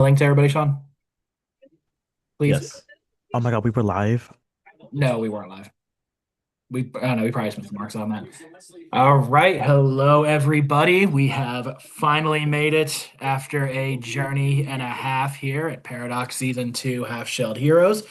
Link to everybody, Sean, please. Yes. Oh my God, we were live. No, we weren't live. I don't know, we probably missed marks on that. All right. Hello, everybody. We have finally made it after a journey and a half here at Paradox Season 2 Half Shelled Heroes.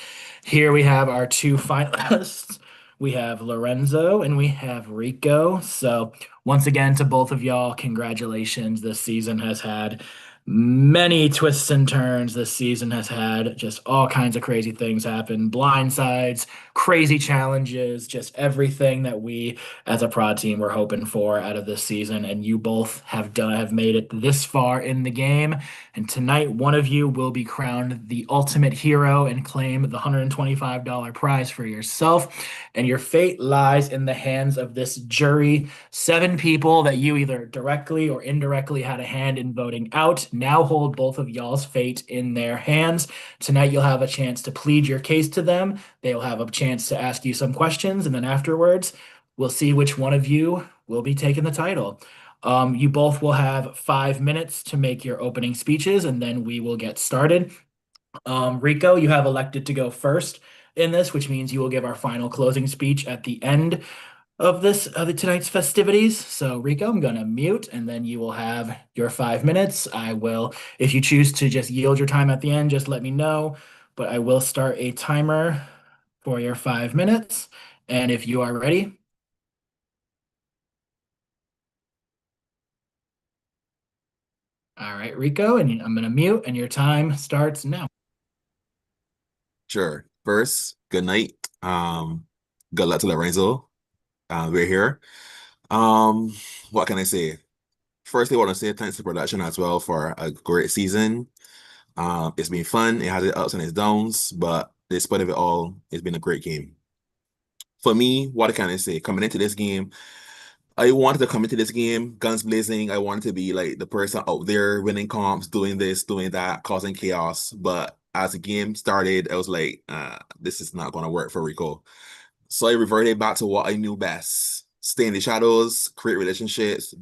Here we have our two finalists. We have Lorenzo and we have Rico. So, once again, to both of y'all, congratulations. This season has had many twists and turns. This season has had just all kinds of crazy things happen, blindsides, crazy challenges, just everything that we as a prod team were hoping for out of this season. And you both have made it this far in the game. And tonight, one of you will be crowned the ultimate hero and claim the $125 prize for yourself. And your fate lies in the hands of this jury. Seven people that you either directly or indirectly had a hand in voting out now hold both of y'all's fate in their hands. Tonight, you'll have a chance to plead your case to them. They'll have a chance to ask you some questions, and then afterwards, we'll see which one of you will be taking the title. You both will have 5 minutes to make your opening speeches, and then we will get started. Rico, you have elected to go first in this, which means you will give our final closing speech at the end of tonight's festivities. So, Rico, I'm gonna mute, and then you will have your 5 minutes. I will, if you choose to just yield your time at the end, just let me know. But I will start a timer for your 5 minutes. And if you are ready, all right, Rico, and I'm gonna mute, and your time starts now. Sure. First, good night. Good luck to Lorenzo. We're here. Um, what can I say? Firstly, I want to say thanks to production as well for a great season. It's been fun. It has its ups and its downs, but despite of it all, it's been a great game. For me, what can I say? Coming into this game, I wanted to come into this game guns blazing. I wanted to be like the person out there winning comps, doing this, doing that, causing chaos. But as the game started, I was like, this is not going to work for Rico. So I reverted back to what I knew best. Stay in the shadows, create relationships,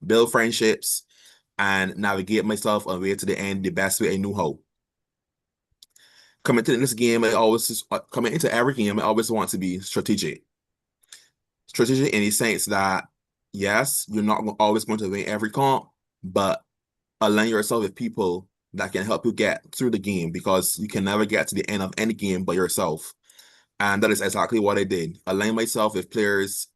build friendships, and navigate myself on the way to the end the best way I knew how. Coming into this game, coming into every game, I always want to be strategic. Strategic in the sense that yes, you're not always going to win every comp, but align yourself with people that can help you get through the game because you can never get to the end of any game by yourself. And that is exactly what I did. Align myself with players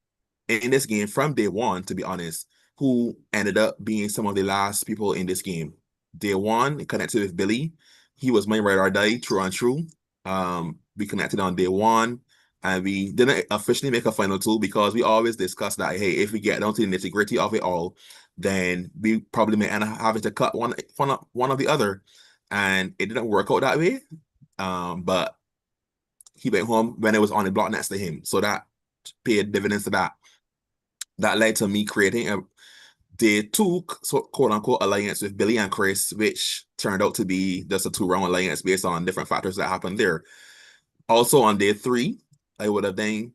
in this game from day one, to be honest, who ended up being some of the last people in this game. Day one, connected with Billy. He was my ride or die, true and true. We connected on day one, and we didn't officially make a final two because we always discussed that, hey, if we get down to the nitty-gritty of it all, then we probably may end up having to cut one of the other. And it didn't work out that way. But he went home when it was on the block next to him. So that paid dividends to that. That led to me creating a day two, so quote unquote, alliance with Billy and Chris, which turned out to be just a two-round alliance based on different factors that happened there. Also on day three, I would have then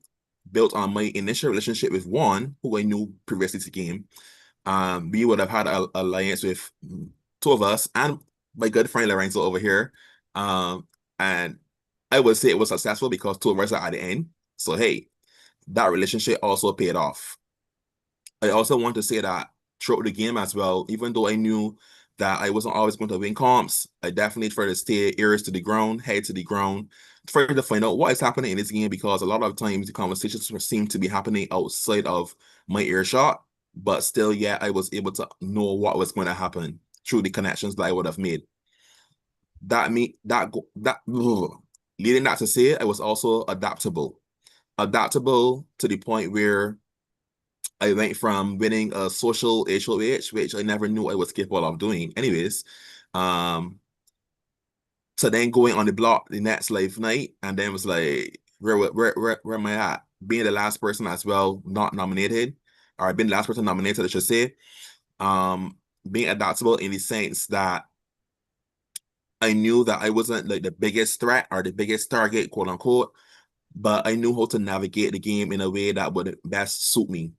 built on my initial relationship with Juan, who I knew previously to the game. We would have had an alliance with two of us and my good friend Lorenzo over here. And I would say it was successful because two of us are at the end. So hey, that relationship also paid off. I also want to say that throughout the game as well, even though I knew that I wasn't always going to win comps, I definitely tried to stay ears to the ground, head to the ground, try to find out what is happening in this game because a lot of times the conversations seem to be happening outside of my earshot, but still, yeah, I was able to know what was going to happen through the connections that I would have made. That me that that leading that to say I was also adaptable to the point where I went from winning a social HOH, which I never knew I was capable of doing, anyways, um, to then going on the block the next live night, and then was like, where am I at? Being the last person as well, not nominated, or being the last person nominated, I should say. Being adaptable in the sense that I knew that I wasn't like the biggest threat or the biggest target, quote unquote, but I knew how to navigate the game in a way that would best suit me.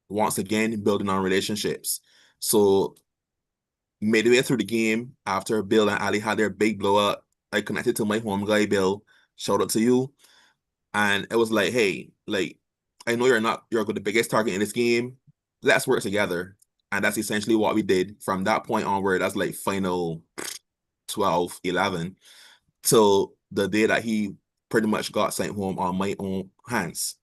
Once again, building on relationships. So midway through the game, after Bill and Ali had their big blow up, I connected to my home guy, Bill. Shout out to you. And it was like, hey, like, I know you're the biggest target in this game. Let's work together. And that's essentially what we did from that point onward. That's like final 12, 11, till the day that he pretty much got sent home on my own hands.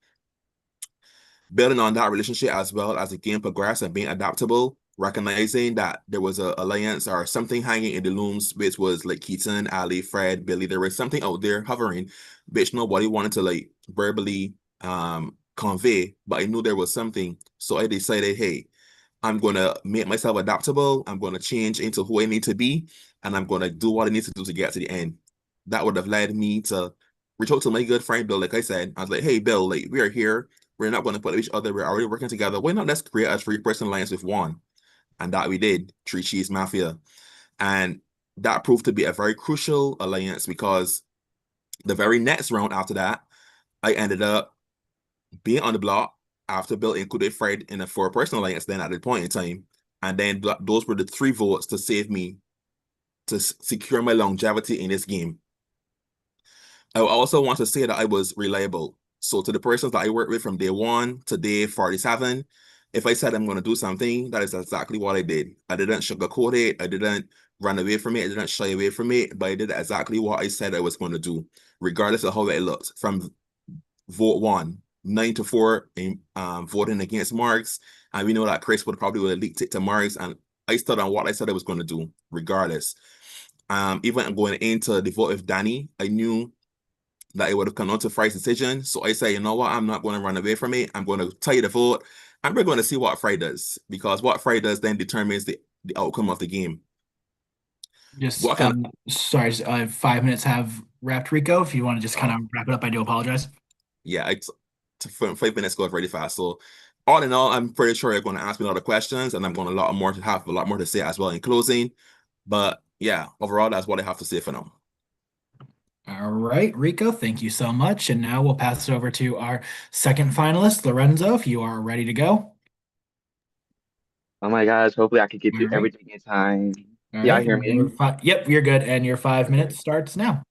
Building on that relationship as well as the game progressed and being adaptable, recognizing that there was a alliance or something hanging in the looms, which was like Keaton, Ali, Fred, Billy. There was something out there hovering, which nobody wanted to like verbally convey, but I knew there was something. So I decided, hey, I'm gonna make myself adaptable. I'm gonna change into who I need to be, and I'm gonna do what I need to do to get to the end. That would have led me to reach out to my good friend Bill. Like I said, I was like, "Hey, Bill, like we are here. We're not going to put each other. We're already working together. Why not let's create a three-person alliance with one?" And that we did, Three Cheese Mafia, and that proved to be a very crucial alliance because the very next round after that, I ended up being on the block after Bill included Fred in a four-person alliance. Then at the point in time, and then those were the three votes to save me to secure my longevity in this game. I also want to say that I was reliable. So to the persons that I worked with from day one to day 47, if I said I'm going to do something, that is exactly what I did. I didn't sugarcoat it. I didn't run away from it. I didn't shy away from it, but I did exactly what I said I was going to do, regardless of how it looked. From vote one, 9-4 in voting against Marks. And we know that Chris would have leaked it to Marks. And I stood on what I said I was going to do, regardless. Even going into the vote with Danny, I knew that it would have come down to Fry's decision. So I say, you know what? I'm not going to run away from it. I'm going to tie the vote. And we're going to see what Fry does, because what Fry does then determines the outcome of the game. Just What can sorry, 5 minutes have wrapped, Rico. If you want to just kind oh, of wrap it up, I do apologize. yeah, 5 minutes goes really fast. So all in all, I'm pretty sure you're going to ask me a lot of questions, and I'm going to have a lot more to say as well in closing. But yeah, overall, that's what I have to say for now. All right, Rico, thank you so much. And now we'll pass it over to our second finalist, Lorenzo, if you are ready to go. Oh my gosh, hopefully I can get All through right. everything in time. All Can y'all right. hear me? Yep, you're good. And your 5 minutes starts now.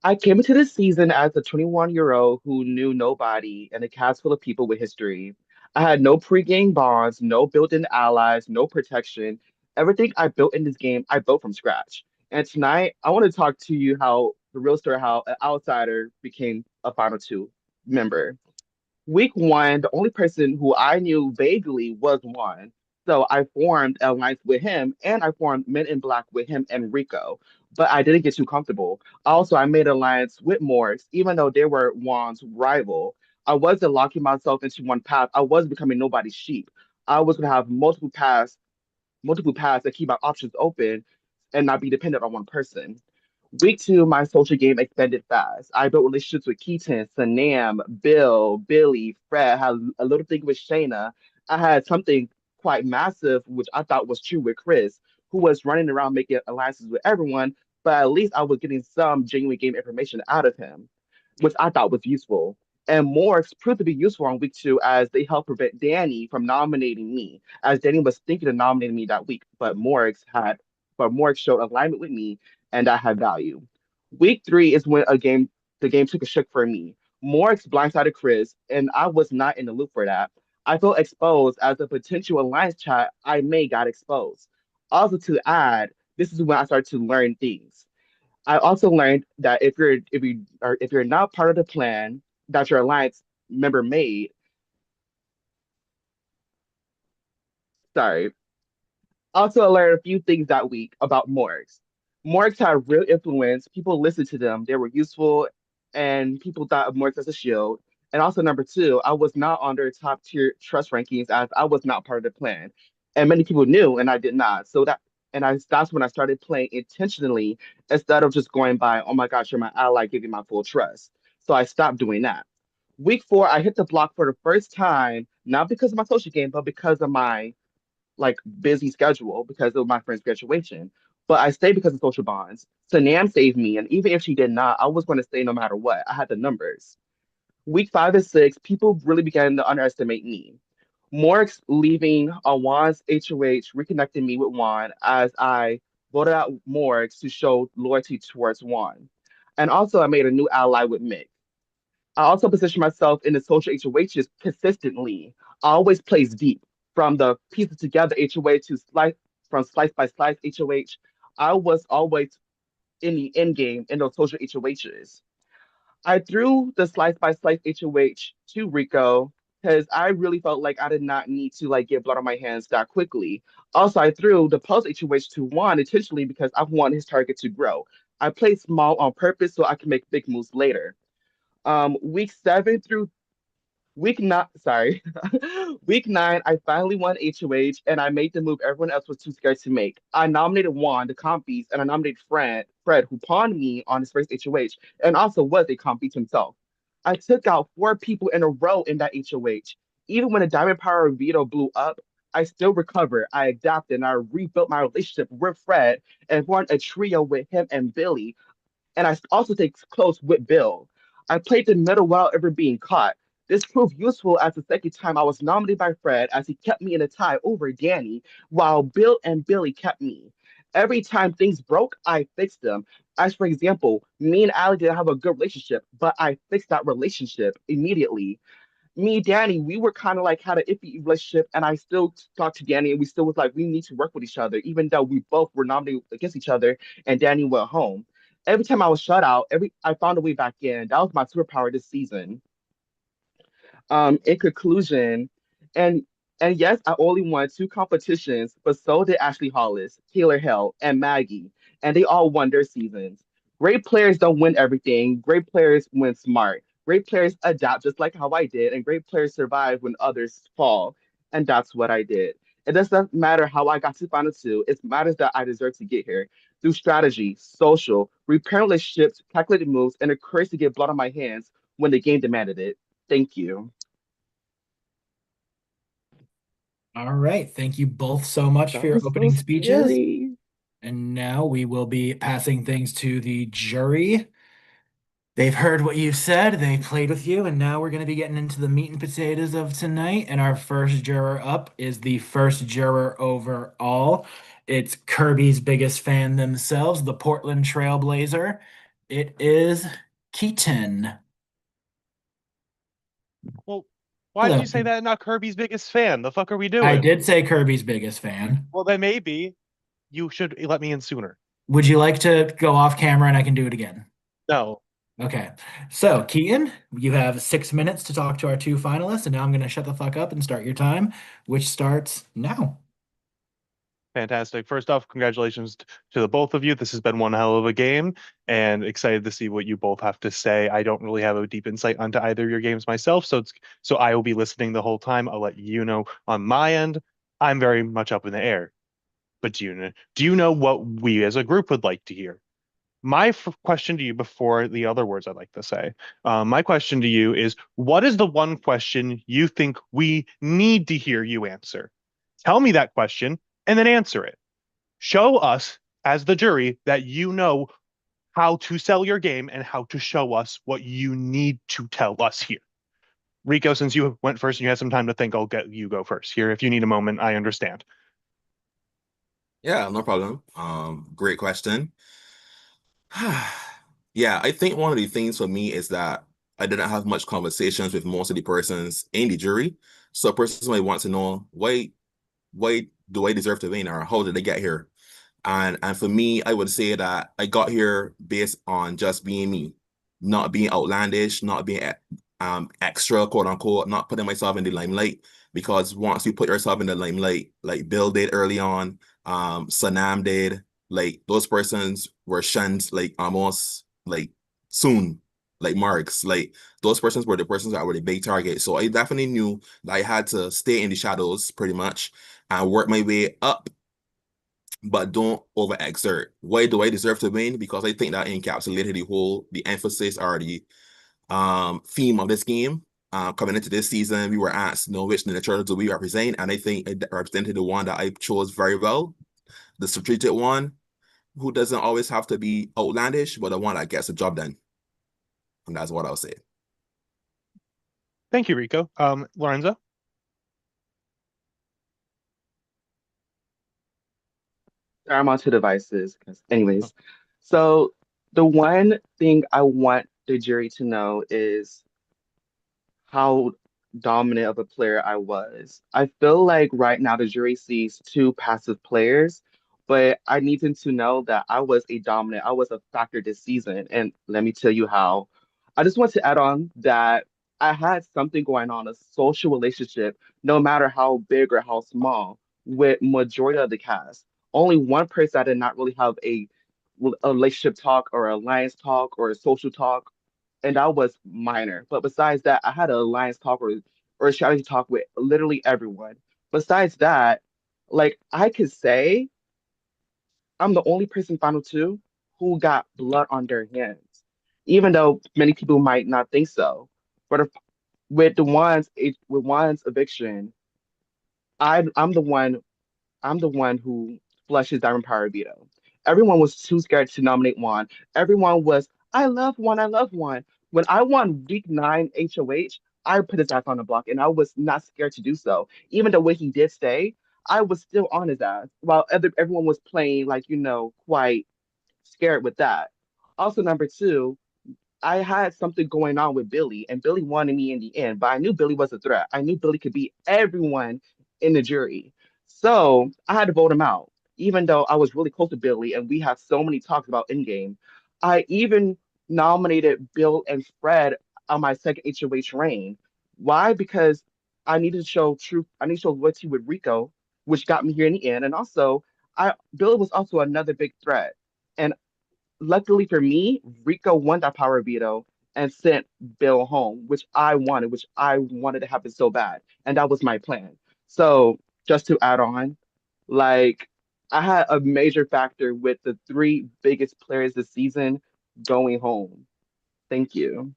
I came into this season as a 21-year-old who knew nobody and a cast full of people with history. I had no pre-game bonds, no built-in allies, no protection. Everything I built in this game, I built from scratch. And tonight, I want to talk to you how the real story, how an outsider became a Final Two member. Week one, the only person who I knew vaguely was Juan. So I formed an alliance with him and I formed Men in Black with him and Rico. But I didn't get too comfortable. Also, I made an alliance with Morris, even though they were Juan's rival. I wasn't locking myself into one path. I was becoming nobody's sheep. I was gonna have multiple paths that keep my options open and not be dependent on one person. Week two, my social game expanded fast. I built relationships with Keaton, Sanam, Bill, Billy, Fred, had a little thing with Shayna. I had something quite massive, which I thought was true with Chris, who was running around making alliances with everyone, but at least I was getting some genuine game information out of him, which I thought was useful. And Morgs proved to be useful on week two as they helped prevent Danny from nominating me, as Danny was thinking of nominating me that week, but Morgs showed alignment with me and that had value. Week three is when the game took a shift for me. Morgs blindsided Chris, and I was not in the loop for that. I felt exposed as a potential alliance chat I may got exposed. Also to add, this is when I started to learn things. I also learned that if you're not part of the plan that your alliance member made, sorry. Also, I learned a few things that week about Morgs. Morgs had real influence. People listened to them. They were useful, and people thought of Morgs as a shield. And also, number two, I was not on their top tier trust rankings as I was not part of the plan. And many people knew, and I did not. That's when I started playing intentionally instead of just going by, oh my gosh, you're my ally, give you my full trust. So I stopped doing that. Week four, I hit the block for the first time, not because of my social game, but because of my like busy schedule because of my friend's graduation. But I stayed because of social bonds. So Nam saved me, and even if she did not, I was going to stay no matter what. I had the numbers. Week five and six, people really began to underestimate me. Morgs leaving on Juan's HOH reconnected me with Juan as I voted out Morgs to show loyalty towards Juan. And also, I made a new ally with Mick. I also position myself in the social HOHs consistently. I always plays deep from the pieces together HOH to slice from slice by slice HOH. I was always in the end game in those social HOHs. I threw the slice by slice HOH to Rico because I really felt like I did not need to like get blood on my hands that quickly. Also, I threw the post HOH to Juan intentionally because I want his target to grow. I played small on purpose so I can make big moves later. Week 7 through week nine, sorry, week 9, I finally won HOH and I made the move everyone else was too scared to make. I nominated Juan, the comp beast, and I nominated Fred, who pawned me on his first HOH and also was a comp beast himself. I took out 4 people in a row in that HOH. Even when the Diamond Power veto blew up, I still recovered. I adapted and I rebuilt my relationship with Fred and formed a trio with him and Billy, and I also stayed close with Bill. I played the middle without ever being caught. This proved useful as the second time I was nominated by Fred as he kept me in a tie over Danny, while Bill and Billy kept me. Every time things broke, I fixed them. As for example, me and Ali didn't have a good relationship, but I fixed that relationship immediately. Me and Danny, we were kind of like had an iffy relationship, and I still talked to Danny, and we still was like, we need to work with each other, even though we both were nominated against each other, and Danny went home. Every time I was shut out, every I found a way back in. That was my superpower this season. In conclusion, and and yes, I only won 2 competitions, but so did Ashley Hollis, Taylor Hell, and Maggie, and they all won their seasons. Great players don't win everything. Great players win smart. Great players adapt just like how I did, and great players survive when others fall. And that's what I did. It doesn't matter how I got to Final Two. It matters that I deserve to get here through strategy, social, repairing relationships, calculated moves, and the courage to get blood on my hands when the game demanded it. Thank you. All right. Thank you both so much for That your was so opening speeches. scary. And now we will be passing things to the jury. They've heard what you said, they played with you, and now we're going to be getting into the meat and potatoes of tonight. And our first juror up is the first juror overall. It's Kirby's biggest fan themselves, the Portland Trailblazer. It is Keaton. Well, why did Hello. you say that? Not Kirby's biggest fan. The fuck are we I doing? did say Kirby's biggest fan. Well, then maybe you should let me in sooner. Would you like to go off camera and I can do it again? No. Okay. So, Keaton, you have 6 minutes to talk to our 2 finalists, and now I'm going to shut the fuck up and start your time, which starts now. Fantastic. First off, congratulations to the both of you. This has been one hell of a game, and excited to see what you both have to say. I don't really have a deep insight onto either of your games myself, so I will be listening the whole time. I'll let you know on my end. I'm very much up in the air. But do you know what we as a group would like to hear? My question to you before the other words I'd like to say, my question to you is, what is the one question you think we need to hear you answer? Tell me that question and then answer it. Show us as the jury that you know how to sell your game and how to show us what you need to tell us here. Rico, since you went first and you had some time to think, I'll get you go first here. If you need a moment, I understand. Yeah, no problem. Great question. Yeah, I think one of the things for me is that I didn't have much conversations with most of the persons in the jury. So a person might want to know why do I deserve to win, or how did I get here? And for me, I would say that I got here based on just being me, not being outlandish, not being extra, quote unquote, not putting myself in the limelight. Because once you put yourself in the limelight, like Bill did early on, Sanam did, like those persons were shunned like almost like soon, like marks. Like those persons were the persons that were the big target. So I definitely knew that I had to stay in the shadows pretty much and work my way up, but don't overexert. Why do I deserve to win? Because I think that encapsulated the emphasis or the theme of this game. Coming into this season, we were asked, which Ninja Turtle do we represent? And I think it represented the one that I chose very well, the strategic one, who doesn't always have to be outlandish, but the one that gets the job done. And that's what I'll say. Thank you, Rico. Lorenzo? I'm onto devices. Anyways, so the one thing I want the jury to know is how dominant of a player I was. I feel like right now the jury sees two passive players, but I need them to know that I was a factor this season. And let me tell you how. I just want to add on that I had something going on, a social relationship, no matter how big or how small, with majority of the cast. Only one person I did not really have a relationship talk or alliance talk or a social talk, and that was minor. But besides that, I had an alliance talk or a strategy talk with literally everyone. Besides that, like I could say I'm the only person Final Two who got blood on their hands, even though many people might not think so. But with Juan's eviction, I I'm the one I'm the one who flushes Diamond Power veto. Everyone was too scared to nominate Juan. Everyone was, I love Juan, I love Juan. When I won week 9 HOH, I put his ass on the block and I was not scared to do so. Even though when he did stay, I was still on his ass while everyone was playing, like, quite scared with that. Also, number two, I had something going on with Billy, and Billy wanted me in the end, but I knew Billy was a threat. I knew Billy could beat everyone in the jury. So I had to vote him out, even though I was really close to Billy and we had so many talks about Endgame. I even nominated Bill and Fred on my second HOH reign. Why? Because I needed to show truth, I need to show loyalty with Rico, which got me here in the end. And also, Bill was also another big threat. And luckily for me, Rico won that power veto and sent Bill home, which I wanted to happen so bad. And that was my plan. So just to add on, like I had a major factor with the three biggest players this season going home. Thank you.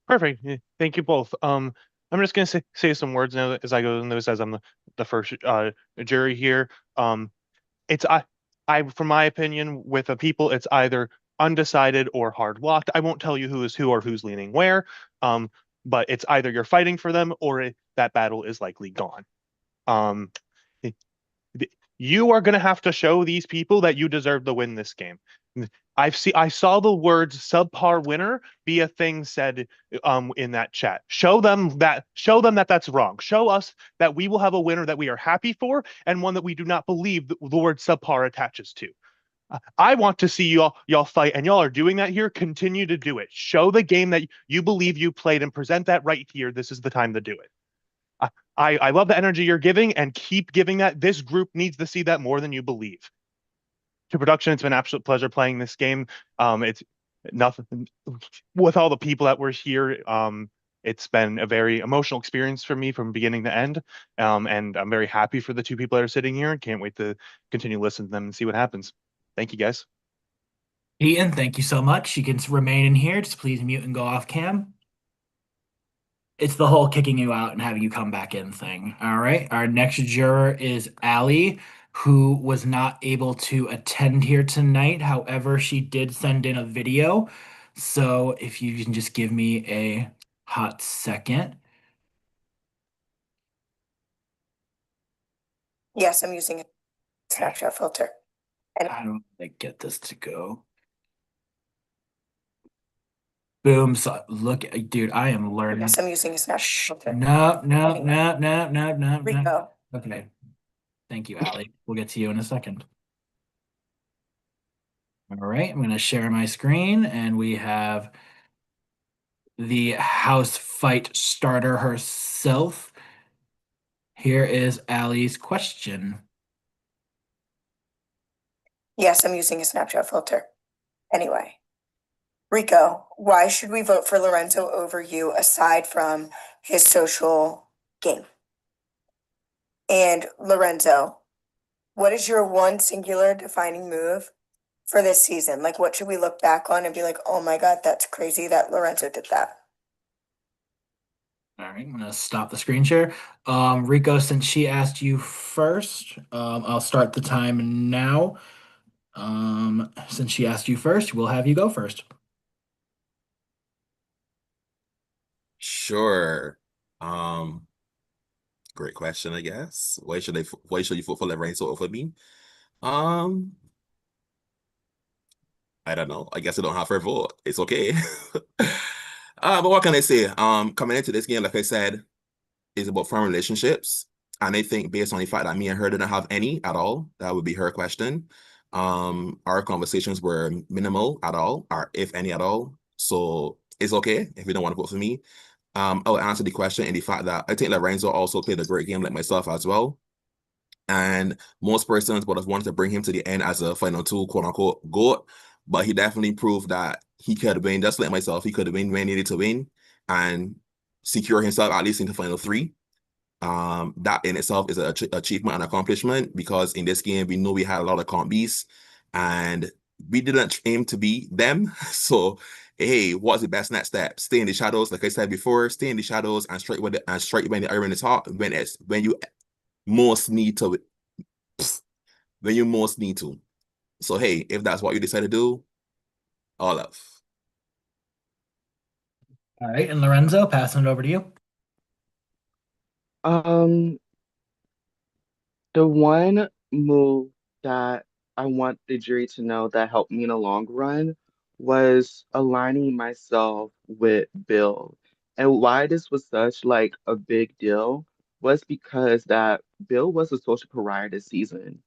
Perfect. Yeah, thank you both. I'm just gonna say some words now as I go in those as I'm the first jury here. It's from my opinion, with the people, it's either undecided or hard locked. I won't tell you who is who or who's leaning where. But it's either you're fighting for them or that battle is likely gone. Um, you are going to have to show these people that you deserve to win this game. I saw the words subpar winner be a thing said in that chat. Show them that that's wrong. Show us that we will have a winner that we are happy for and one that we do not believe the word subpar attaches to. I want to see y'all fight, and y'all are doing that here. Continue to do it. Show the game that you believe you played and present that right here. This is the time to do it. I love the energy you're giving and keep giving that. This group needs to see that more than you believe. To production, it's been an absolute pleasure playing this game. It's nothing with all the people that were here. It's been a very emotional experience for me from beginning to end. And I'm very happy for the two people that are sitting here and can't wait to continue listening to them and see what happens. Thank you, guys. Ian, thank you so much. You can remain in here. Just please mute and go off cam. It's the whole kicking you out and having you come back in thing. All right. Our next juror is Allie, who was not able to attend here tonight. However, she did send in a video. So if you can just give me a hot second. Yes, I'm using a Snapchat filter. How do I get this to go? Boom. So look, dude, I am learning. Yes, I'm using a Snapchat Shh. filter. No, no, Anyway. no, no, no, no, no. Rico. Okay. Thank you, Allie. We'll get to you in a second. All right, I'm going to share my screen, and we have the house fight starter herself. Here is Allie's question. Yes, I'm using a Snapchat filter. Anyway. Rico, why should we vote for Lorenzo over you aside from his social game? And Lorenzo, what is your one singular defining move for this season? Like, what should we look back on and be like, oh my God, that's crazy that Lorenzo did that? All right, I'm going to stop the screen share. Rico, since she asked you first, I'll start the time now. Since she asked you first, we'll have you go first. Sure. Great question, I guess. Why should you vote for Lorenzo over me? Um, I don't know. I guess I don't have her vote. It's okay. But what can I say? Coming into this game, like I said, is about firm relationships. And I think based on the fact that me and her didn't have any at all, that would be her question. Our conversations were minimal at all, or if any at all. So it's okay if you don't want to vote for me. I will answer the question in the fact that I think Lorenzo also played a great game like myself as well. And most persons would have wanted to bring him to the end as a final two, quote unquote, GOAT. But he definitely proved that he could win, just like myself. He could win when he needed to win and secure himself at least in the final three. That in itself is an achievement and accomplishment because in this game we know we had a lot of comp beasts and we didn't aim to be them. So hey, what's the best next step? Stay in the shadows, like I said before. Stay in the shadows and strike when the iron is hot. When you most need to when you most need to. So hey, if that's what you decide to do, all love. All right, and Lorenzo, passing it over to you. Um, the one move that I want the jury to know that helped me in the long run was aligning myself with Bill. And why this was such like a big deal was because that Bill was a social pariah this season.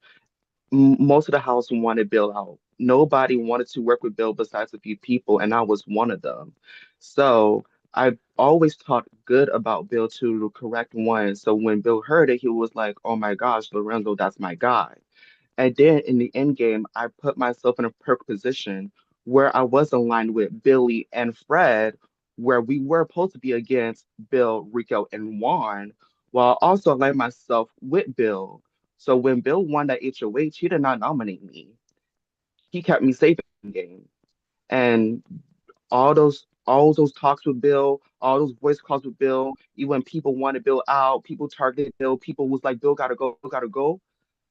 Most of the house wanted Bill out. Nobody wanted to work with Bill besides a few people, and I was one of them. So I always talked good about Bill to the correct one. So when Bill heard it, he was like, "Oh my gosh, Lorenzo, that's my guy." And then in the end game, I put myself in a perfect position where I was aligned with Billy and Fred, where we were supposed to be against Bill, Rico, and Juan, while also aligning myself with Bill. So when Bill won that HOH, he did not nominate me. He kept me safe in the game. And all those talks with Bill, all those voice calls with Bill, even when people wanted Bill out, people targeted Bill, people was like, Bill gotta go, Bill gotta go.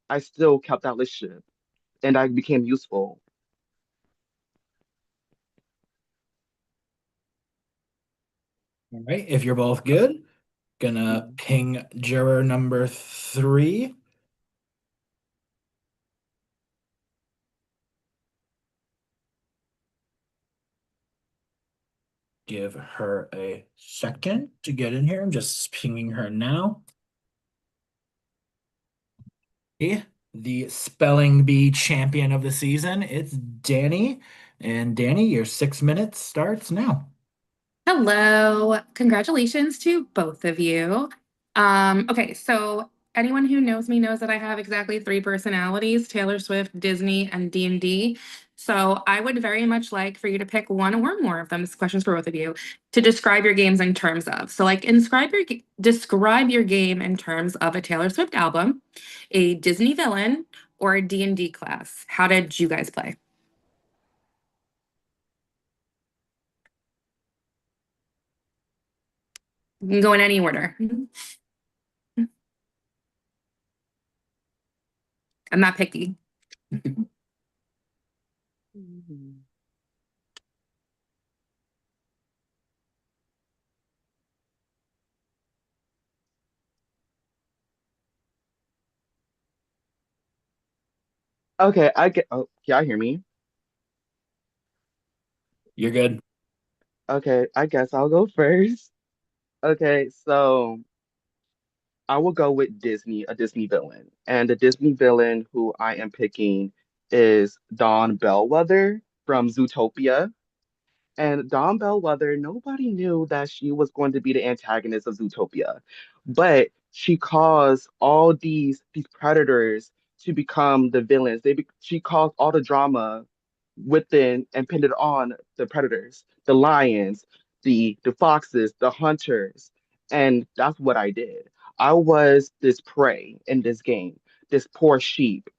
I still kept that relationship and I became useful. All right, if you're both good, gonna ping juror number 3. Give her a second to get in here. I'm just pinging her now. The spelling bee champion of the season. It's Danny. And Danny, your 6 minutes starts now. Hello. Congratulations to both of you. Okay, so anyone who knows me knows that I have exactly 3 personalities, Taylor Swift, Disney, and D&D. So I would very much like for you to pick one or more of them, this question's for both of you, to describe your games in terms of. So like describe your game in terms of a Taylor Swift album, a Disney villain, or a D&D class. How did you guys play? You can go in any order. I'm not picky. Okay, I get. Oh, y'all hear me? You're good. Okay, I guess I'll go first. Okay, so I will go with Disney, a Disney villain. And the Disney villain who I am picking is Dawn Bellwether from Zootopia. And Dawn Bellwether, nobody knew that she was going to be the antagonist of Zootopia. But she caused all these predators to become the villains. She caused all the drama within and pinned it on the predators, the lions, the foxes, the hunters. And that's what I did. I was this prey in this game, this poor sheep.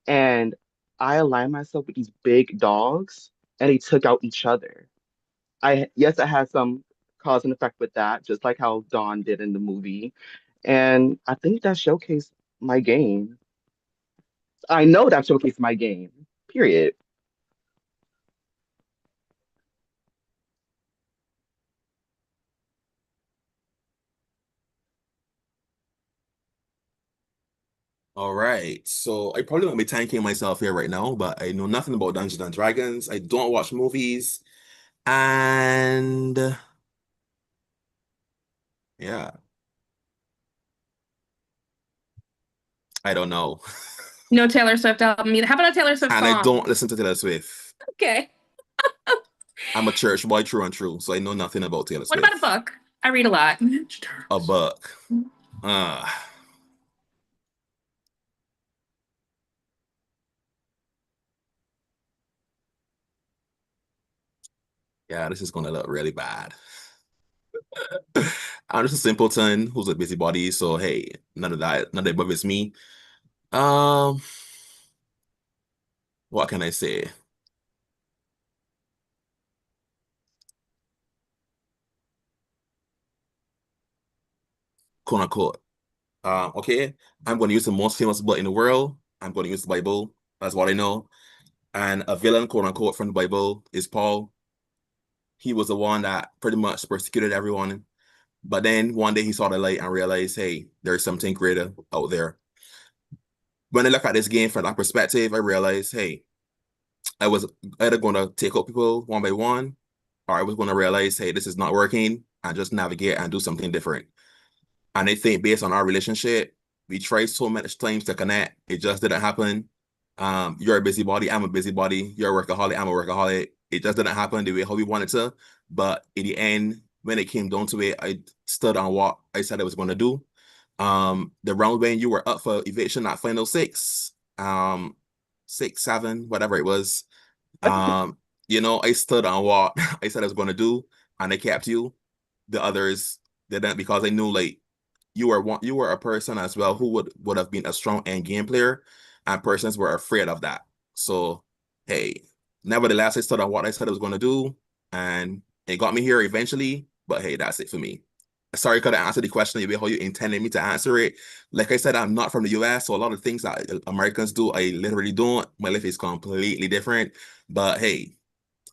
And I aligned myself with these big dogs and they took out each other. Yes, I had some cause and effect with that, just like how Dawn did in the movie. And I think that showcased my game. I know that showcased my game. Period. All right. So I probably might be tanking myself here right now, but I know nothing about Dungeons and Dragons. I don't watch movies. And yeah, I don't know. No Taylor Swift album either. How about a Taylor Swift And I song? don't listen to Taylor Swift. Okay. I'm a church boy true and true, so I know nothing about Taylor What about a Swift. book? I read a lot. A book. Uh, yeah, this is gonna look really bad. I'm just a simpleton who's a busybody, so hey, none of that bothers me. Um, what can I say? Quote unquote. Okay, I'm going to use the most famous book in the world. I'm going to use the Bible. That's what I know. And a villain, quote unquote, from the Bible is Paul. He was the one that pretty much persecuted everyone. But then one day he saw the light and realized, hey, there's something greater out there. When I look at this game from that perspective, I realized, hey, I was either going to take out people one by one, or I was going to realize, hey, this is not working, and just navigate and do something different. And I think based on our relationship, we tried so much times to connect. It just didn't happen. You're a busybody, I'm a busybody. You're a workaholic, I'm a workaholic. It just didn't happen the way how we wanted to. But in the end, when it came down to it, I stood on what I said I was going to do. The round when you were up for eviction at final six, 6, 7, whatever it was. Um, I stood on what I said I was going to do, and I kept you. The others didn't because I knew like you were a person as well who would have been a strong end game player, and persons were afraid of that. So hey, nevertheless, I stood on what I said I was going to do, and it got me here eventually. But hey, that's it for me. Sorry, I couldn't answer the question the way how you intended me to answer it. Like I said, I'm not from the US, so a lot of things that Americans do, I literally don't. My life is completely different. But hey,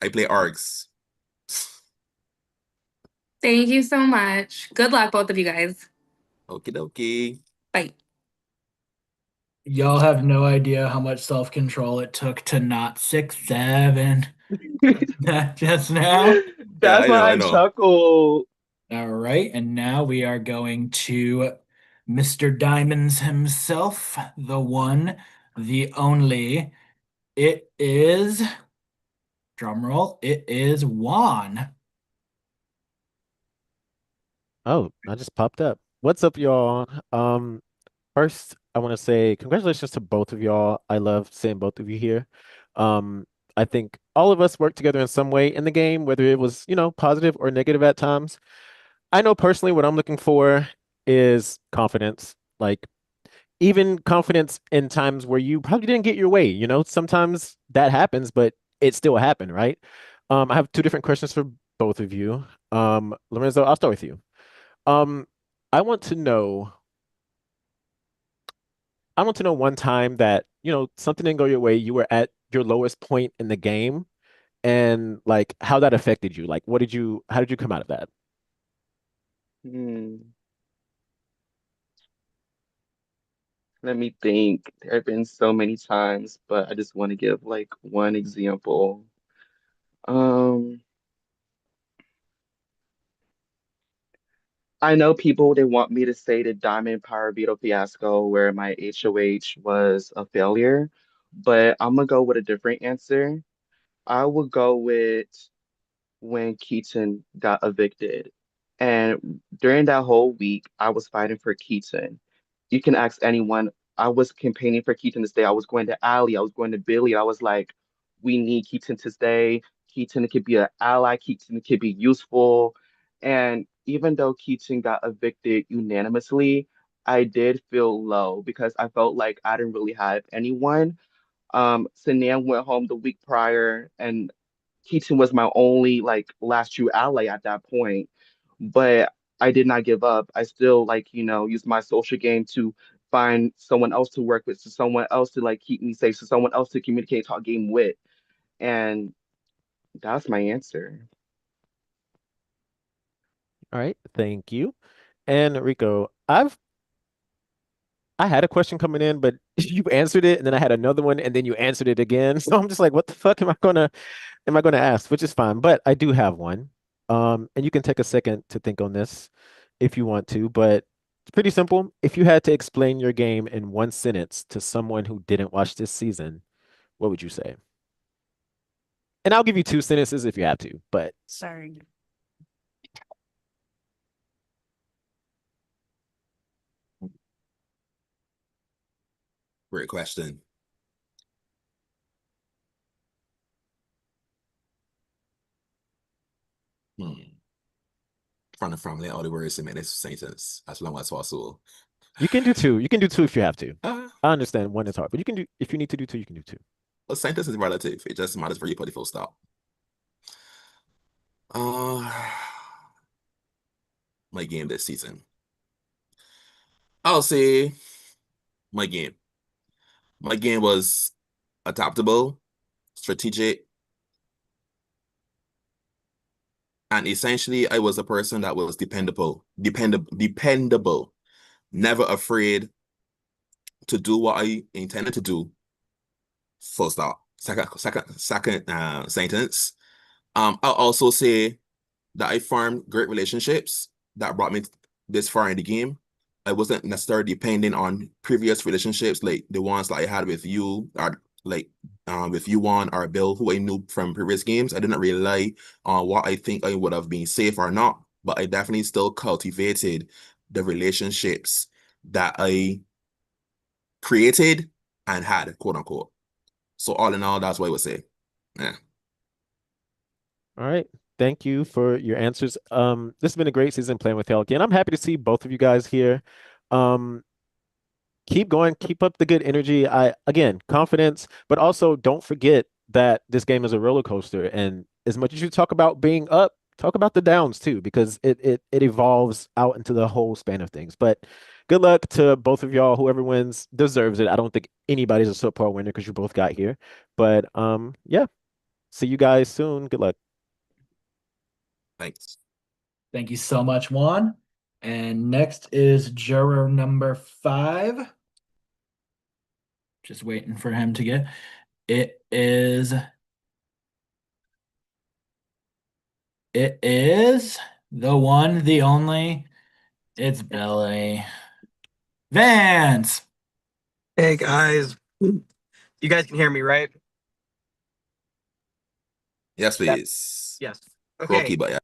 I play ARGs. Thank you so much. Good luck, both of you guys. Okie dokie. Bye. Y'all have no idea how much self-control it took to not 6, 7 just now. Yeah, That's I know, why I I know. chuckle. All right, and now we are going to Mr. Diamonds himself, the one, the only. It is, drum roll, it is Juan. Oh, I just popped up. What's up, y'all? First, I want to say congratulations to both of y'all. I love seeing both of you here. Um, I think all of us worked together in some way in the game, whether it was, positive or negative at times. I know personally what I'm looking for is confidence. Like even confidence in times where you probably didn't get your way, sometimes that happens, but it still happened, right? I have two different questions for both of you. Lorenzo, I'll start with you. Um, I want to know, I want to know one time that, something didn't go your way, you were at your lowest point in the game and like how that affected you. Like how did you come out of that? Hmm. Let me think. There have been so many times, but I just want to give like one example. Um, I know people they want me to say the Diamond Power Beetle fiasco where my HOH was a failure, but I'm gonna go with a different answer. I would go with when Keaton got evicted. And during that whole week, I was fighting for Keaton. You can ask anyone. I was campaigning for Keaton to stay. I was going to Ali. I was going to Billy. I was like, we need Keaton to stay. Keaton could be an ally. Keaton could be useful. And even though Keaton got evicted unanimously, I did feel low because I felt like I didn't really have anyone. Sanan went home the week prior, and Keaton was my only like last true ally at that point. But I did not give up. I still used my social game to find someone else to work with, so someone else to like keep me safe, so someone else to communicate, talk game with. And that's my answer. All right, thank you. And Rico, I've I had a question coming in, but you answered it, and then I had another one, and then you answered it again. So I'm just like, what the fuck am I gonna ask? Which is fine, but I do have one. And you can take a second to think on this if you want to, but it's pretty simple. If you had to explain your game in one sentence to someone who didn't watch this season, what would you say? And I'll give you two sentences if you have to, but Sorry. Great question. From the family, all the words in this sentence, as long as possible. you can do two. You can do two if you have to. Uh, I understand one is hard, but you can do if you need to do two, you can do two. a sentence is relative. It just matters where you put the full stop. My game this season. I'll say my game. My game was adaptable, strategic, and essentially I was a person that was dependable, never afraid to do what I intended to do. Full stop. Second sentence. I'll also say that I formed great relationships that brought me this far in the game. I wasn't necessarily depending on previous relationships like the ones that I had with you, or like with you, Juan, or Bill, who I knew from previous games. I didn't rely on what I think I would have been safe or not, but I definitely still cultivated the relationships that I created and had, quote unquote. So all in all, that's what I would say. Yeah. All right. Thank you for your answers. This has been a great season playing with y'all again. I'm happy to see both of you guys here. Keep going, keep up the good energy. Again, confidence, but also don't forget that this game is a roller coaster. And as much as you talk about being up, talk about the downs too, because it evolves out into the whole span of things. But good luck to both of y'all. Whoever wins deserves it. I don't think anybody's a subpar winner because you both got here. But yeah. See you guys soon. Good luck. Thanks. Thank you so much, Juan. And next is juror number 5. Just waiting for him to get. It is the one, the only. It's Billy Vance. Hey guys, you guys can hear me, right? Yes, please. Yes. Croaky, Okay. but yeah.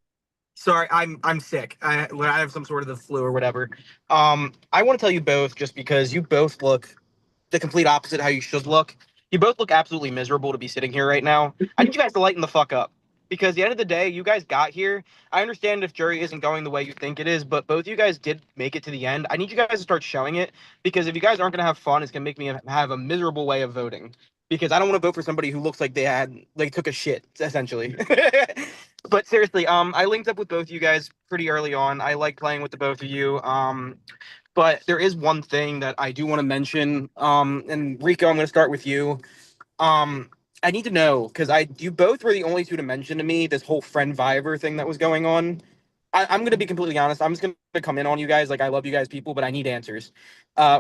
Sorry, I'm sick. I have some sort of the flu or whatever. I want to tell you both just because you both look the complete opposite how you should look. You both look absolutely miserable to be sitting here right now. I need you guys to lighten the fuck up. Because at the end of the day, you guys got here. I understand if jury isn't going the way you think it is, but both you guys did make it to the end. I need you guys to start showing it because if you guys aren't going to have fun, it's going to make me have a miserable way of voting. Because I don't want to vote for somebody who looks like they took a shit, essentially. But seriously, I linked up with both of you guys pretty early on. I like playing with the both of you. But there is one thing that I do want to mention. And Rico, I'm going to start with you. I need to know because you both were the only two to mention to me this whole friend Viver thing that was going on. I'm going to be completely honest. I'm just going to come in on you guys. Like I love you guys, people, but I need answers.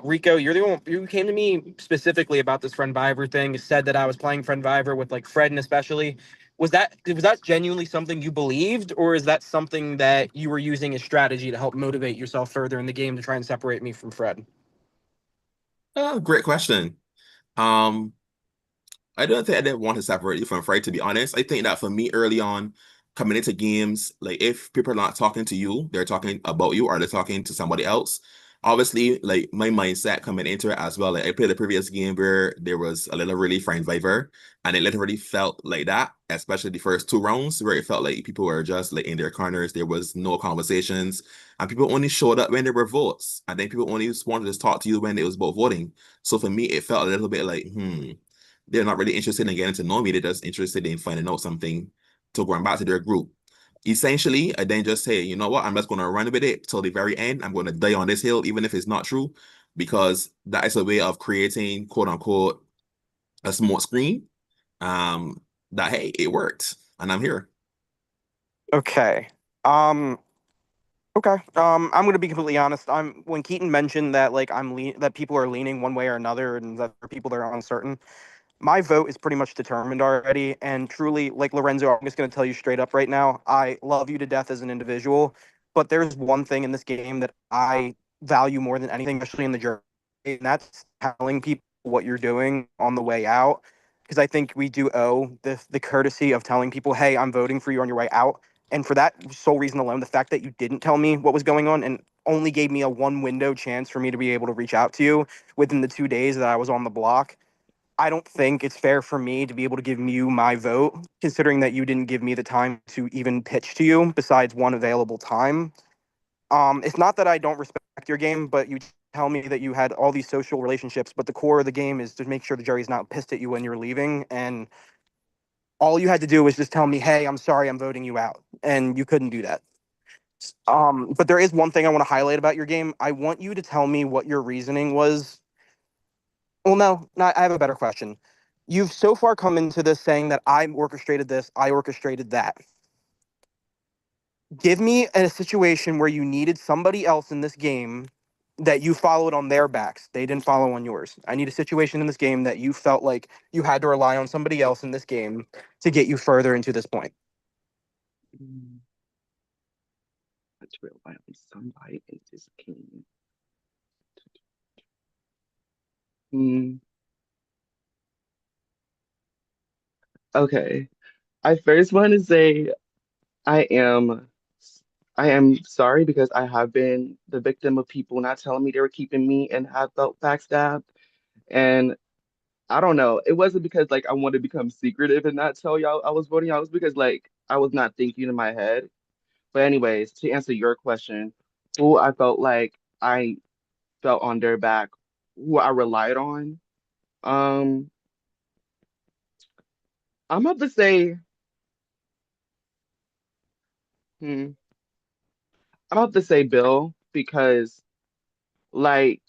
Rico, you're the one you came to me specifically about this friend Viver thing. Said that I was playing friend Viver with like Fred and especially. Was that genuinely something you believed, or is that something that you were using as strategy to help motivate yourself further in the game to try and separate me from Fred? Great question. Um, I don't think I didn't want to separate you from Fred, to be honest. I think that for me early on, coming into games, like if people are not talking to you, they're talking about you or they're talking to somebody else. Obviously, like my mindset coming into it as well. Like I played the previous game where there was a little really friend Viver, and it literally felt like that, especially the first 2 rounds where it felt like people were just like in their corners. There was no conversations, and people only showed up when there were votes, and then people only just wanted to talk to you when it was about voting. So for me, it felt a little bit like, they're not really interested in getting to know me. They're just interested in finding out something to going back to their group. Essentially, I then just say, you know what, I'm just going to run with it till the very end. I'm going to die on this hill, even if it's not true, because that is a way of creating, quote unquote, a smoke screen. That hey, it worked, and I'm here. Okay. Okay. I'm gonna be completely honest. When Keaton mentioned that like that people are leaning one way or another, and that there are people that are uncertain. My vote is pretty much determined already. And truly, like Lorenzo, I'm just gonna tell you straight up right now. I love you to death as an individual, but there's one thing in this game that I value more than anything, especially in the journey, and that's telling people what you're doing on the way out. Because I think we do owe the courtesy of telling people, "Hey, I'm voting for you on your way out." And for that sole reason alone, the fact that you didn't tell me what was going on and only gave me a one window chance for me to be able to reach out to you within the 2 days that I was on the block, I don't think it's fair for me to be able to give you my vote, considering that you didn't give me the time to even pitch to you besides one available time. It's not that I don't respect your game, but you tell me that you had all these social relationships, but the core of the game is to make sure the jury's not pissed at you when you're leaving. And all you had to do was just tell me, "Hey, I'm sorry, I'm voting you out," and you couldn't do that. But there is one thing I want to highlight about your game. I want you to tell me what your reasoning was. Well, no, I have a better question. You've so far come into this saying that I orchestrated this, I orchestrated that. Give me a situation where you needed somebody else in this game that you followed on their backs. They didn't follow on yours. I need a situation in this game that you felt like you had to rely on somebody else in this game to get you further into this point. Mm, Let's rely on somebody in this game. Hmm. Okay. I first want to say I am I am sorry because I have been the victim of people not telling me they were keeping me and have felt backstabbed. And I don't know. It wasn't because like I wanted to become secretive and not tell y'all I was voting. I was because like I was not thinking in my head. But anyways, to answer your question, who I felt like I felt on their back, who I relied on. Um, I'm about to say, hmm, I'm about to say Bill because like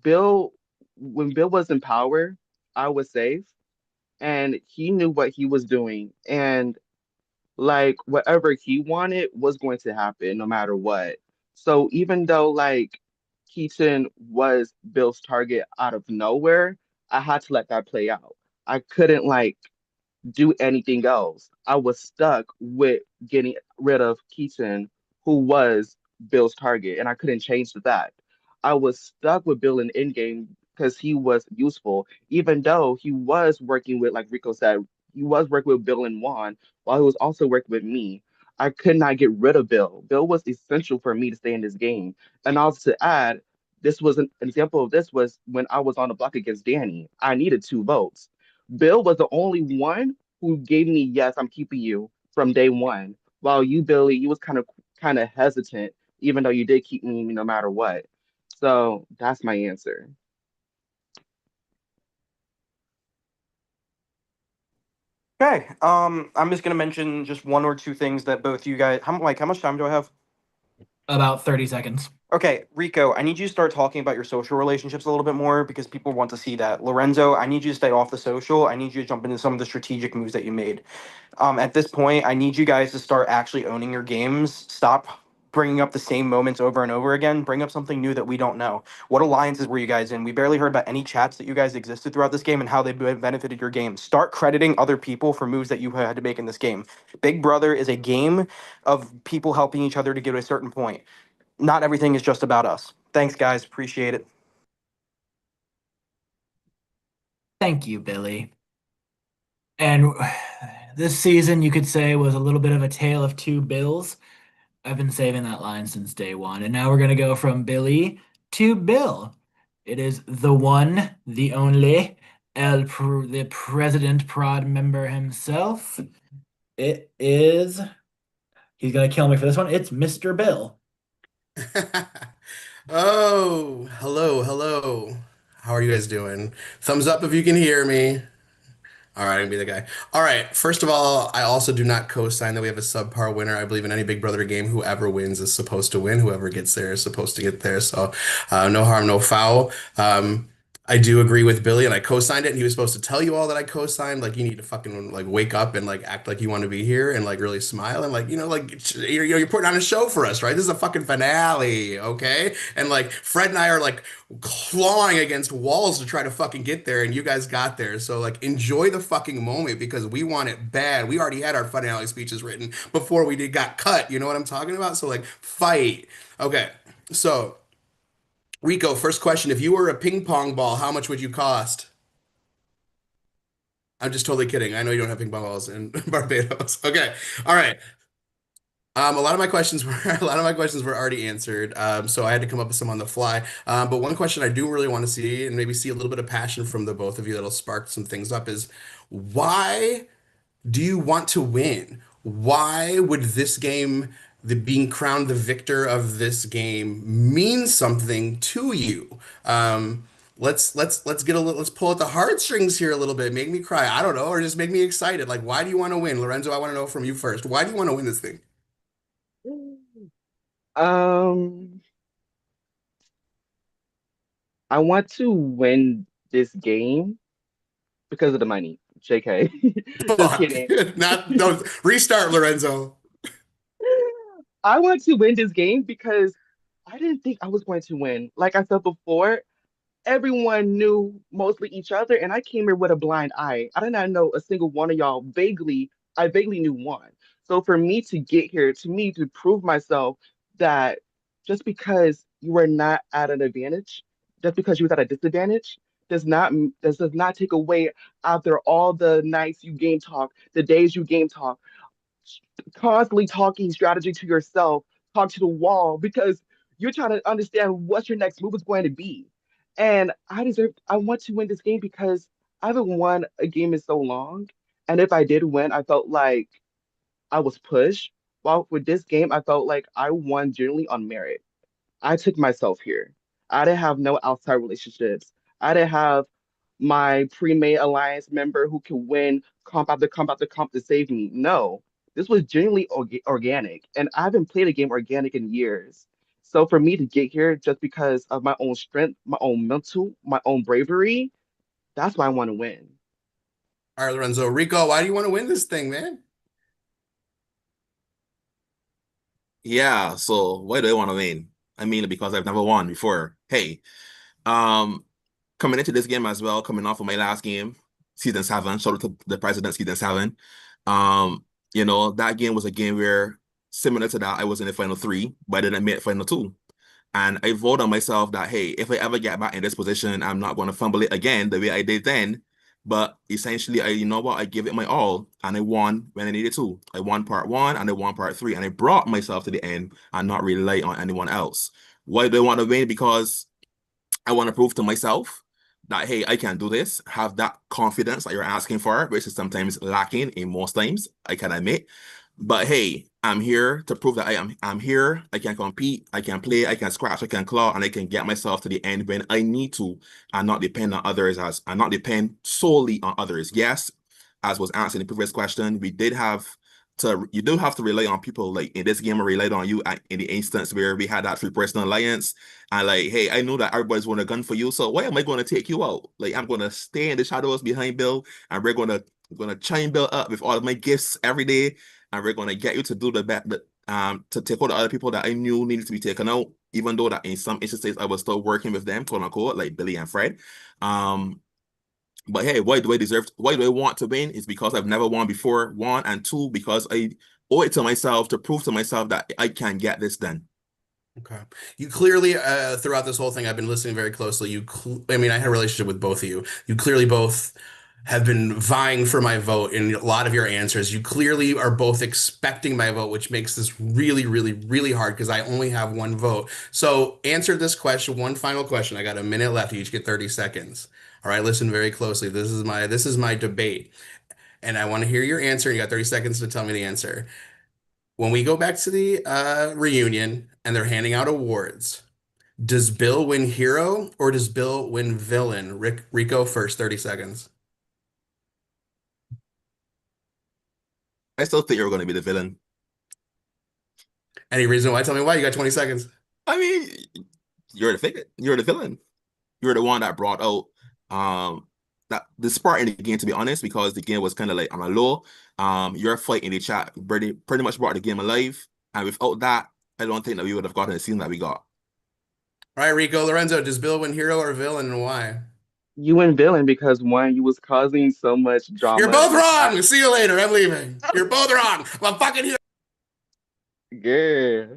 Bill, when Bill was in power, I was safe and he knew what he was doing. And like whatever he wanted was going to happen no matter what. So even though like Keaton was Bill's target out of nowhere, I had to let that play out. I couldn't like do anything else. I was stuck with getting rid of Keaton, who was Bill's target, and I couldn't change that. I was stuck with Bill in Endgame because he was useful, even though he was working with, like Rico said, he was working with Bill and Juan while he was also working with me. I could not get rid of Bill. Bill was essential for me to stay in this game. And also to add, this was an example of this was when I was on the block against Danny. I needed 2 votes. Bill was the only one who gave me yes, I'm keeping you from day one. While you, Billy, you was kind of hesitant, even though you did keep me no matter what. So that's my answer. Okay. I'm just gonna mention just one or two things that both you guys. How much time do I have? About 30 seconds. Okay, Rico, I need you to start talking about your social relationships a little bit more because people want to see that. Lorenzo, I need you to stay off the social. I need you to jump into some of the strategic moves that you made. At this point, I need you guys to start actually owning your games. Stop bringing up the same moments over and over again. Bring up something new that we don't know. What alliances were you guys in? We barely heard about any chats that you guys existed throughout this game and how they benefited your game. Start crediting other people for moves that you had to make in this game. Big Brother is a game of people helping each other to get to a certain point. Not everything is just about us. Thanks, guys. Appreciate it. Thank you, Billy. And this season, you could say, was a little bit of a tale of two Bills. I've been saving that line since day one. And now we're going to go from Billy to Bill. It is the one, the only, the president prod member himself. It is, he's going to kill me for this one. It's Mr. Bill. Oh, hello, hello. How are you guys doing? Thumbs up if you can hear me. All right, I'm gonna be the guy. All right, first of all, I also do not co-sign that we have a subpar winner. I believe in any Big Brother game, whoever wins is supposed to win. Whoever gets there is supposed to get there. So, no harm, no foul. I do agree with Billy, and I co-signed it. And he was supposed to tell you all that I co-signed. Like, you need to fucking like wake up and like act like you want to be here and like really smile and like like you're putting on a show for us, right? This is a fucking finale, okay? And like Fred and I are like clawing against walls to try to fucking get there, and you guys got there. So like enjoy the fucking moment because we want it bad. We already had our finale speeches written before we did got cut. You know what I'm talking about? So like fight. Okay, so. Rico, first question. If you were a ping pong ball, how much would you cost? I'm just totally kidding. I know you don't have ping pong balls in Barbados. Okay. All right. A lot of my questions were a lot of my questions were already answered. So I had to come up with some on the fly. But one question I do really want to see and maybe see a little bit of passion from the both of you that'll spark some things up is why do you want to win? Why would this game, the being crowned the victor of this game, mean something to you? Let's get a little, let's pull at the heartstrings here a little bit. Make me cry. I don't know, or just make me excited. Like, why do you want to win, Lorenzo? I want to know from you first. Why do you want to win this thing? Um, I want to win this game because of the money. JK. Just Fuck. kidding. Not no restart, Lorenzo. I want to win this game because I didn't think I was going to win. Like I said before, everyone knew mostly each other, and I came here with a blind eye. I did not know a single one of y'all vaguely. I vaguely knew one. So for me to get here, to me to prove myself that just because you were not at an advantage, just because you was at a disadvantage, does not take away after all the nights you game talk, the days you game talk, constantly talking strategy to yourself, talk to the wall because you're trying to understand what your next move is going to be. And I want to win this game because I haven't won a game in so long. And if I did win, I felt like I was pushed. While with this game, I felt like I won generally on merit. I took myself here. I didn't have no outside relationships. I didn't have my pre-made alliance member who could win comp after comp after comp to save me. No, this was genuinely organic, and I haven't played a game organic in years. So for me to get here just because of my own strength, my own mental, my own bravery, that's why I want to win. All right, Lorenzo. Rico, why do you want to win this thing, man? Yeah, so why do I want to win? I mean, because I've never won before. Hey, um, coming into this game as well, coming off of my last game, season 7, shout out to the president, season 7. That game was a game where similar to that, I was in the final 3, but I didn't make final 2. And I voted on myself that, hey, if I ever get back in this position, I'm not going to fumble it again the way I did then. But essentially, I give it my all, and I won when I needed to. I won part 1 and I won part 3, and I brought myself to the end and not rely on anyone else. Why do I want to win? Because I want to prove to myself that, hey, I can do this, have that confidence that you're asking for, which is sometimes lacking in most times, I can admit. But hey, I'm here to prove that I'm here. I can compete, I can play, I can scratch, I can claw, and I can get myself to the end when I need to and not depend on others and not depend solely on others. Yes, as was answered in the previous question, you do have to rely on people. Like in this game, I relied on you in the instance where we had that 3-person alliance. And like, hey, I know that everybody's going to gun for you, so why am I going to take you out? Like, I'm going to stay in the shadows behind Bill, and we're going to chain Bill up with all of my gifts every day, and we're going to get you to do the best, to take out the other people that I knew needed to be taken out, even though that in some instances I was still working with them, quote unquote, like Billy and Fred. But hey, why do I want to win? It's because I've never won before, 1, and 2, because I owe it to myself to prove to myself that I can get this done. Okay. You clearly, throughout this whole thing, I've been listening very closely. I mean, I had a relationship with both of you. You clearly both have been vying for my vote in a lot of your answers. You clearly are both expecting my vote, which makes this really, really, really hard because I only have one vote. So answer this question, one final question. I got a minute left. You each get 30 seconds. All right, listen very closely. This is my debate. And I want to hear your answer. You got 30 seconds to tell me the answer. When we go back to the reunion and they're handing out awards, does Bill win hero or does Bill win villain? Rico first, 30 seconds. I still think you're going to be the villain. Any reason why? Tell me why. You got 20 seconds. I mean, you're the villain. You're the one that brought out That the spark in the game, to be honest, because the game was kind of like on a low. Your fight in the chat pretty much brought the game alive. And without that, I don't think that we would have gotten the season that we got. All right, Rico, Lorenzo, does Bill win hero or villain and why? You win villain because one, you was causing so much drama. You're both wrong. See you later. I'm leaving. You're both wrong. I'm fucking here. Yeah.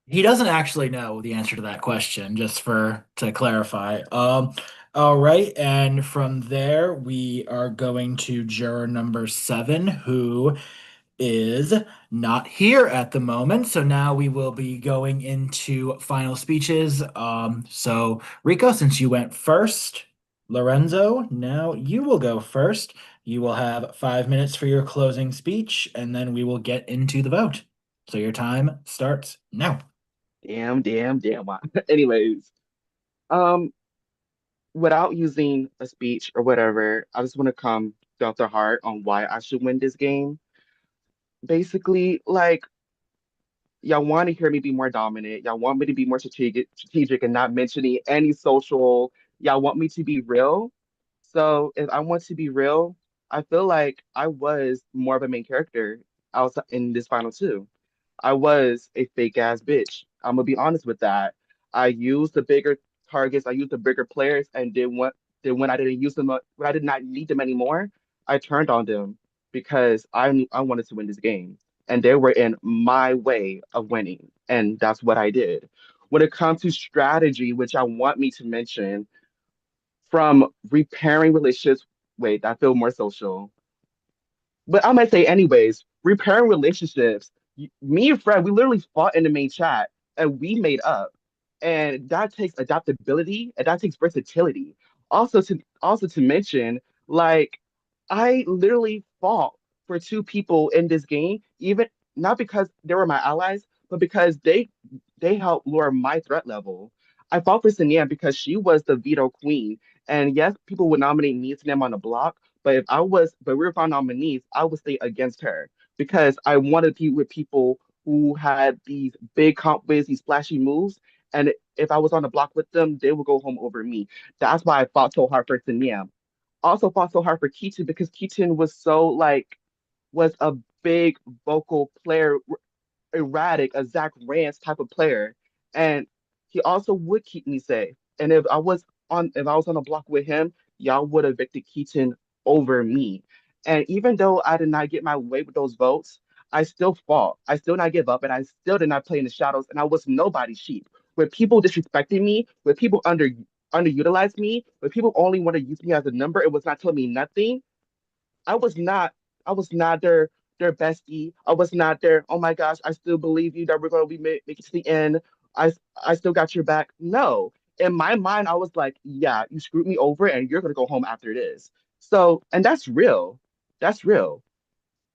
He doesn't actually know the answer to that question, just to clarify. All right, and from there we are going to juror number 7, who is not here at the moment. So now we will be going into final speeches. So Rico, since you went first, Lorenzo, now you will go first. You will have 5 minutes for your closing speech, and then we will get into the vote. So your time starts now. Damn. Anyways, without using a speech or whatever, I just want to come down to heart on why I should win this game. Basically, like, y'all want to hear me be more dominant. Y'all want me to be more strategic and not mentioning any social. Y'all want me to be real. So if I want to be real, I feel like I was more of a main character outside in this final two. I was a fake ass bitch. I'm gonna be honest with that. I used the bigger targets, I used the bigger players, and then when I didn't use them, when I did not need them anymore, I turned on them because I knew I wanted to win this game, and they were in my way of winning, and that's what I did. When it comes to strategy, which I want me to mention, from repairing relationships, wait, I feel more social, but I might say anyways, repairing relationships. Me and Fred, we literally fought in the main chat and we made up. And that takes adaptability and that takes versatility. Also to mention, like I literally fought for two people in this game, even not because they were my allies, but because they helped lower my threat level. I fought for Sania because she was the veto queen. And yes, people would nominate me to them on the block, but we were found nominees, I would stay against her because I wanted to be with people who had these big comp wins, these flashy moves. And if I was on the block with them, they would go home over me. That's why I fought so hard for Tania. Also fought so hard for Keaton because Keaton was a big vocal player, erratic, a Zach Rance type of player. And he also would keep me safe. And if I was on a block with him, y'all would have evicted Keaton over me. And even though I did not get my way with those votes, I still fought. I still not give up, and I still did not play in the shadows, and I was nobody's sheep. With people disrespecting me, with people underutilize me, with people only want to use me as a number, it was not telling me nothing. I was not I was not their bestie. I was not their, oh my gosh, I still believe you that we're gonna make it to the end. I still got your back. No. In my mind, I was like, yeah, you screwed me over and you're gonna go home after this. So, and that's real. That's real.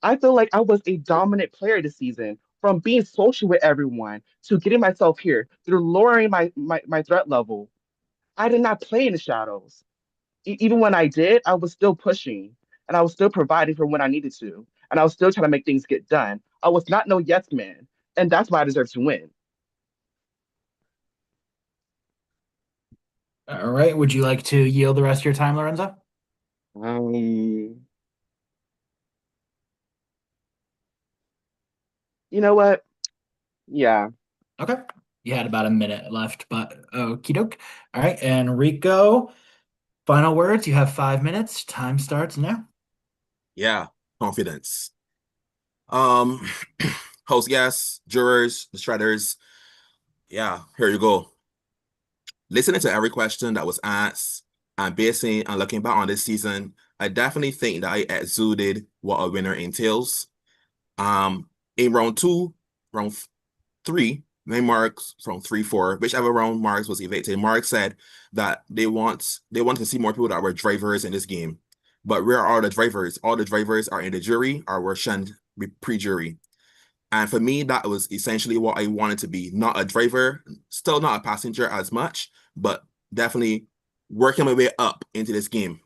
I feel like I was a dominant player this season, from being social with everyone to getting myself here, through lowering my threat level. I did not play in the shadows. Even when I did, I was still pushing and I was still providing for when I needed to. And I was still trying to make things get done. I was not no yes man. And that's why I deserve to win. All right. Would you like to yield the rest of your time, Lorenzo? You know what? Yeah. Okay. You had about a minute left, but okie doke. All right. And Rico, final words. You have 5 minutes. Time starts now. Yeah, confidence. Host guests, jurors, the shredders. Yeah, here you go. Listening to every question that was asked and basing and looking back on this season, I definitely think that I exuded what a winner entails. In round 2, round 3, when Marks from 3-4, whichever round Marks was evicted, Mark said that they want to see more people that were drivers in this game. But where are the drivers? All the drivers are in the jury or were shunned pre-jury. And for me, that was essentially what I wanted to be. Not a driver, still not a passenger as much, but definitely working my way up into this game.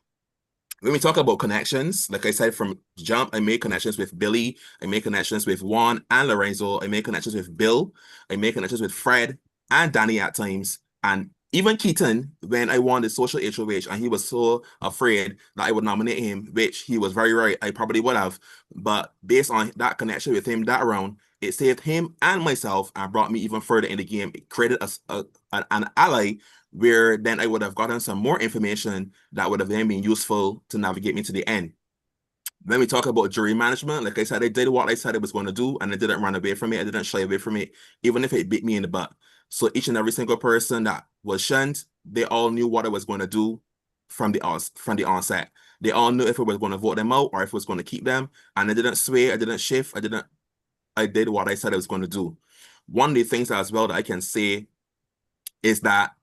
When we talk about connections, like I said from jump, I made connections with Billy, I made connections with Juan and Lorenzo, I made connections with Bill, I made connections with Fred and Danny at times, and even Keaton, when I won the social HOH and he was so afraid that I would nominate him, which he was very right, I probably would have. But based on that connection with him that round, it saved him and myself and brought me even further in the game. It created an ally where then I would have gotten some more information that would have then been useful to navigate me to the end. When we talk about jury management, like I said, I did what I said I was going to do, and I didn't run away from it. I didn't shy away from it, even if it bit me in the butt. So each and every single person that was shunned, they all knew what I was going to do from the onset. They all knew if I was going to vote them out or if I was going to keep them, and I didn't sway, I didn't shift, I did what I said I was going to do. One of the things as well that I can say is that,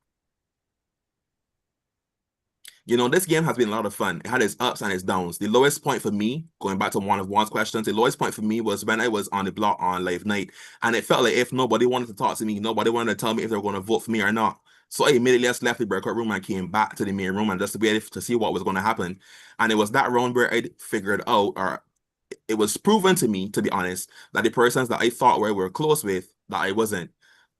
you know, this game has been a lot of fun. It had its ups and its downs. The lowest point for me, going back to one of Juan's questions, the lowest point for me was when I was on the block on live night, and it felt like if nobody wanted to talk to me, nobody wanted to tell me if they were going to vote for me or not. So I immediately just left the breakout room and came back to the main room and just waited to see what was going to happen. And it was that round where I figured out, or it was proven to me, to be honest, that the persons that I thought were close with, that I wasn't.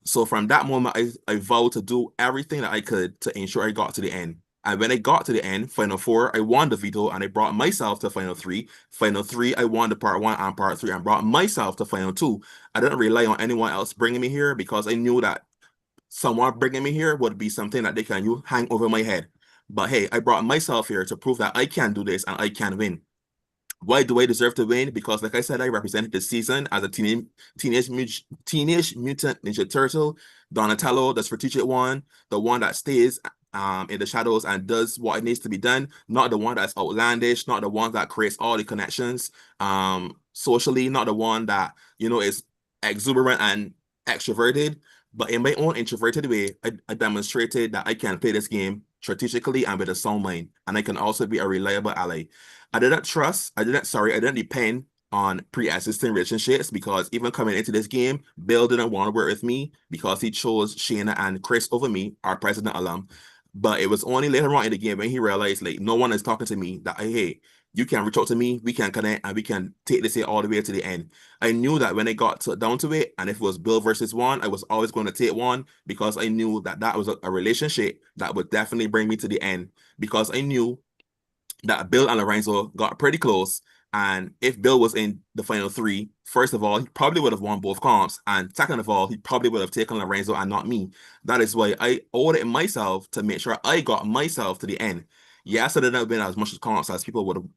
So from that moment, I vowed to do everything that I could to ensure I got to the end. And when I got to the end, Final 4, I won the veto and I brought myself to Final 3. Final 3, I won the Part 1 and Part 3 and brought myself to Final 2. I didn't rely on anyone else bringing me here because I knew that someone bringing me here would be something that they can hang over my head. But hey, I brought myself here to prove that I can do this and I can win. Why do I deserve to win? Because, like I said, I represented the season as a Teenage Mutant Ninja Turtle, Donatello, the strategic one, the one that stays in the shadows and does what it needs to be done, not the one that's outlandish, not the one that creates all the connections socially, not the one that, you know, is exuberant and extroverted. But in my own introverted way, I demonstrated that I can play this game strategically and with a sound mind, and I can also be a reliable ally. I didn't depend on pre-existing relationships because even coming into this game, Bill didn't want to work with me because he chose Shayna and Chris over me, our president alum. But it was only later on in the game when he realized, like, no one is talking to me, that, hey, you can reach out to me, we can connect, and we can take this here all the way to the end. I knew that when it got down to it, and if it was Bill versus Juan, I was always going to take Juan because I knew that that was a relationship that would definitely bring me to the end, because I knew that Bill and Lorenzo got pretty close. And if Bill was in the Final 3, first of all, he probably would have won both comps. And second of all, he probably would have taken Lorenzo and not me. That is why I owed it myself to make sure I got myself to the end. Yes, I didn't win as much comps as people would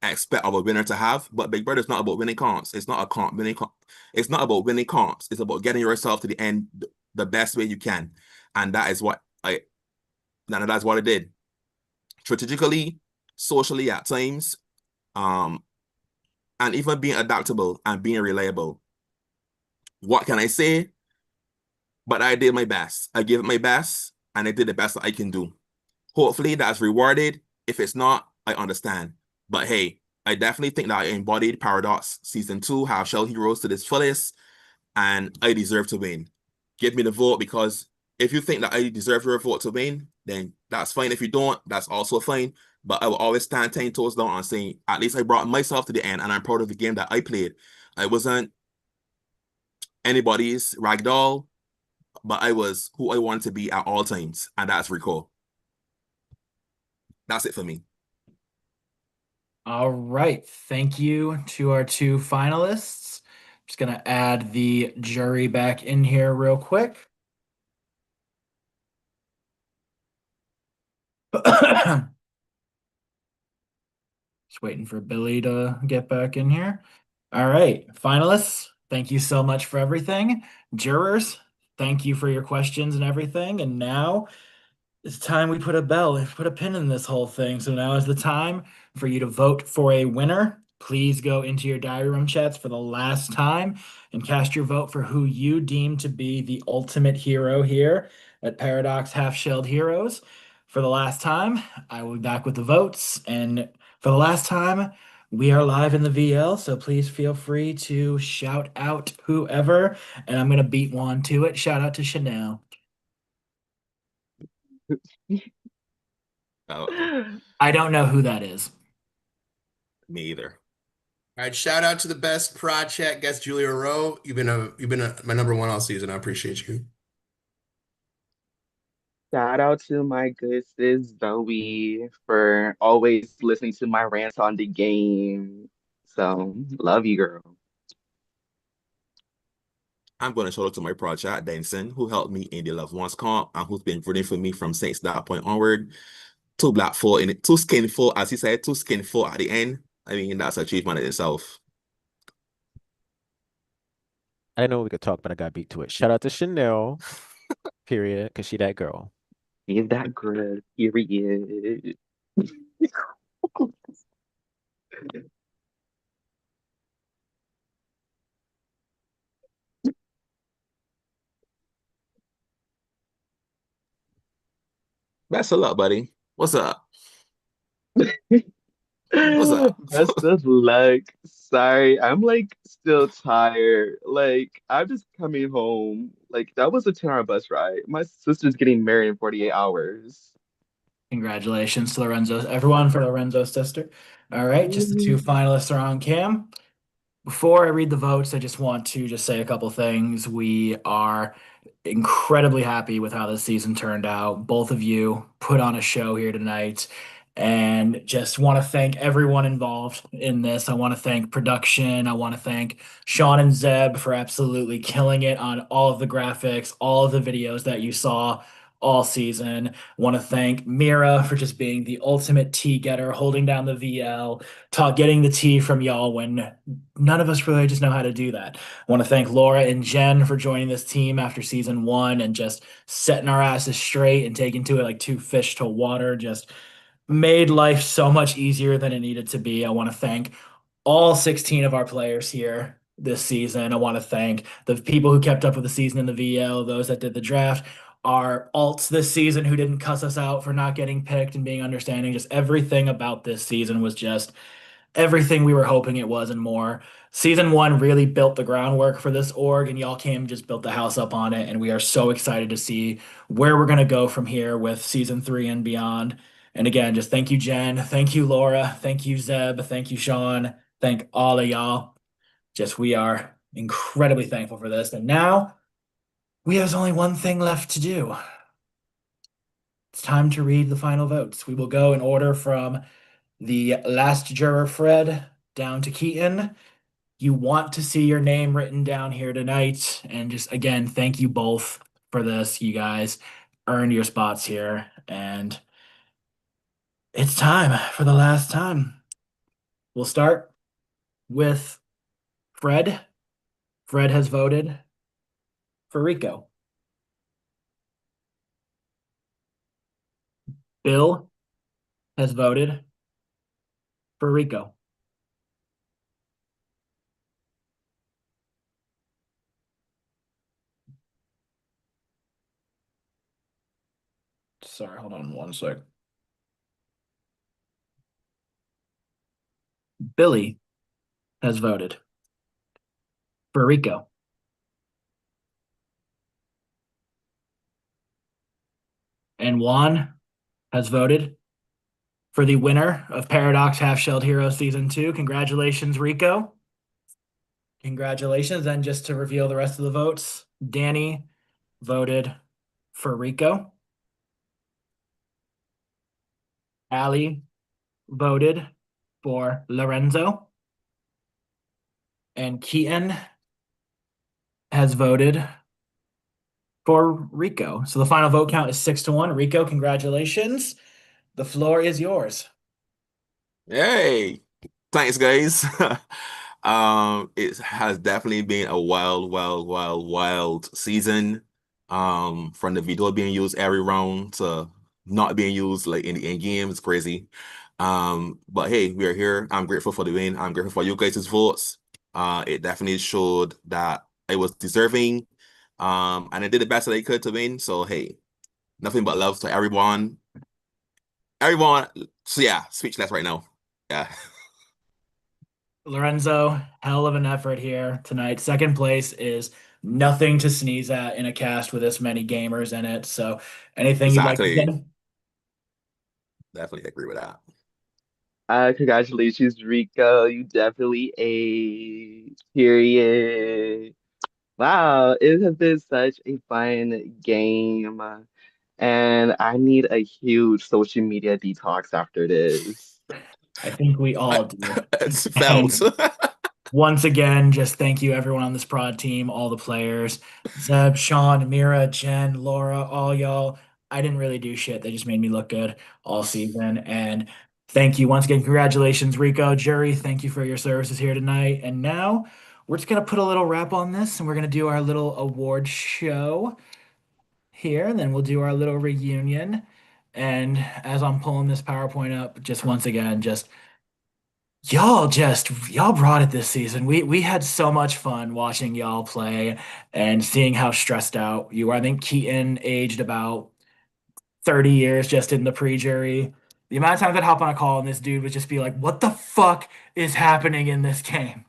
expect of a winner to have, but Big Brother is not about winning comps. It's not a comp winning comp. It's not about winning comps. It's about getting yourself to the end the best way you can. And that's what I did. Strategically, socially at times, and even being adaptable and being reliable. What can I say? But I did my best. I gave it my best, and I did the best that I can do. Hopefully that's rewarded. If it's not, I understand. But hey, I definitely think that I embodied Paradox Season 2, Half Shell Heroes, to this fullest, and I deserve to win. Give me the vote, because if you think that I deserve your vote to win, then that's fine. If you don't, that's also fine. But I will always stand 10 toes down on saying, at least I brought myself to the end, and I'm proud of the game that I played. I wasn't anybody's ragdoll, but I was who I wanted to be at all times, and that's Rico. That's it for me. All right. Thank you to our two finalists. Just going to add the jury back in here real quick. Just waiting for Billy to get back in here. All right, finalists, thank you so much for everything. Jurors, thank you for your questions and everything. And now it's time we put a pin in this whole thing. So now is the time for you to vote for a winner. Please go into your diary room chats for the last time and cast your vote for who you deem to be the ultimate hero here at Paradox Half-Shelled Heroes. For the last time, I will be back with the votes. And for the last time, we are live in the VL, so please feel free to shout out whoever. And I'm going to beat one to it. Shout out to Chanel. I don't know who that is. Me either. All right, shout out to the best prod chat guest, Julia Rowe. You've been my number one all season. I appreciate you. Shout out to my good sis Zoe for always listening to my rants on the game. So love you, girl. I'm going to shout out to my project, Denson, who helped me in the Loved Ones comp and who's been rooting for me from since that point onward. Two black full in it, two skin full, as he said, two skin full at the end. I mean, that's an achievement in itself. I know we could talk, but I got beat to it. Shout out to Chanel, period, because she that girl. Is that good? Period. Best of luck, buddy. What's up? What's up? Best of luck. Sorry, I'm like still tired. Like, I'm just coming home. Like, that was a 10-hour bus ride. My sister's getting married in 48 hours. Congratulations to Lorenzo, everyone, for Lorenzo's sister. All right, just the two finalists are on cam. Before I read the votes, I just want to just say a couple things. We are incredibly happy with how this season turned out. Both of you put on a show here tonight, and just want to thank everyone involved in this. I want to thank production. I want to thank Sean and Zeb for absolutely killing it on all of the graphics, all of the videos that you saw all season. I want to thank Mira for just being the ultimate tea getter, holding down the VL, getting the tea from y'all when none of us really just know how to do that. I want to thank Laura and Jen for joining this team after season one and just setting our asses straight and taking to it like two fish to water. Just made life so much easier than it needed to be. I want to thank all 16 of our players here this season. I want to thank the people who kept up with the season in the VL, those that did the draft, our alts this season who didn't cuss us out for not getting picked and being understanding. Just everything about this season was just everything we were hoping it was and more. Season one really built the groundwork for this org, and y'all came just built the house up on it. And we are so excited to see where we're going to go from here with season three and beyond. And again, just thank you, Jen. Thank you, Laura. Thank you, Zeb. Thank you, Sean. Thank all of y'all. Just we are incredibly thankful for this. And now we have only one thing left to do. It's time to read the final votes. We will go in order from the last juror, Fred, down to Keaton. You want to see your name written down here tonight. And just again, thank you both for this. You guys earned your spots here. And it's time for the last time. We'll start with Fred. Fred has voted for Rico. Bill has voted for Rico. Sorry, hold on one sec. Billy has voted for Rico. And Juan has voted for the winner of Paradox Half-Shelled Hero Season 2. Congratulations, Rico. Congratulations. And just to reveal the rest of the votes, Danny voted for Rico. Allie voted for Lorenzo. And Keaton has voted for Rico. So the final vote count is 6-1. Rico, congratulations. The floor is yours. Hey, thanks, guys. It has definitely been a wild, wild, wild, wild season. From the veto being used every round to not being used like in the end game, it's crazy. But hey, we are here. I'm grateful for the win. I'm grateful for you guys' votes. It definitely showed that I was deserving. And I did the best that I could to win. So hey, nothing but love to everyone. Everyone, so yeah, speechless right now. Yeah. Lorenzo, hell of an effort here tonight. Second place is nothing to sneeze at in a cast with this many gamers in it. So anything you'd like to Exactly. say? Definitely agree with that. Congratulations, Rico. You definitely a period. Wow, it has been such a fun game. and I need a huge social media detox after this. I think we all do. It's felt. Once again, just thank you everyone on this prod team, all the players, Zeb, Sean, Mira, Jen, Laura, all y'all. I didn't really do shit. They just made me look good all season. And thank you once again. Congratulations, Rico, Jury. Thank you for your services here tonight. And now we're just gonna put a little wrap on this and we're gonna do our little award show here, and then we'll do our little reunion. And as I'm pulling this PowerPoint up, just once again, y'all brought it this season. We had so much fun watching y'all play and seeing how stressed out you were. I think Keaton aged about 30 years just in the pre-jury. The amount of times I'd hop on a call and this dude would just be like, "What the fuck is happening in this game?"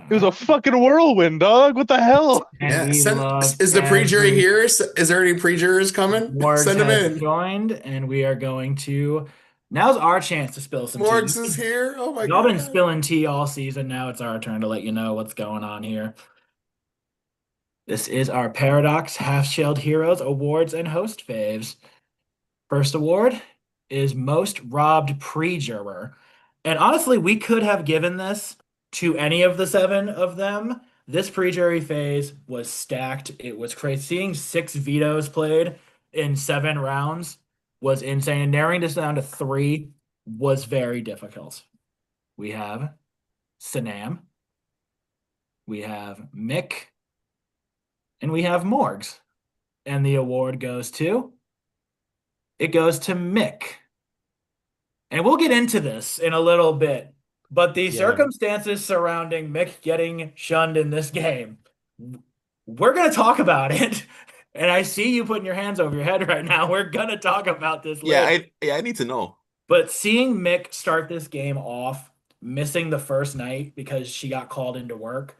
It was a fucking whirlwind, dog. What the hell? And Yeah, we send, loved is the pre-jury every here? Is there any pre-jurors coming? Morgs Send them has in. joined, and we are going to. Now's our chance to spill some tea. Morgs is here. Oh my Y'all been God. spilling tea all season. Now it's our turn to let you know what's going on here. This is our Paradox Half-Shelled Heroes Awards and Host Faves. First award is Most Robbed Pre-Juror. And honestly, we could have given this to any of the 7 of them. This pre-jury phase was stacked. It was crazy. Seeing 6 vetoes played in 7 rounds was insane. And narrowing this down to 3 was very difficult. We have Sanam, we have Mick, and we have Morgs. And the award goes to Mick. And we'll get into this in a little bit, but the Yeah. circumstances surrounding Mick getting shunned in this game, we're going to talk about it. And I see you putting your hands over your head right now. We're going to talk about this later. I need to know. But seeing Mick start this game off, missing the first night because she got called into work,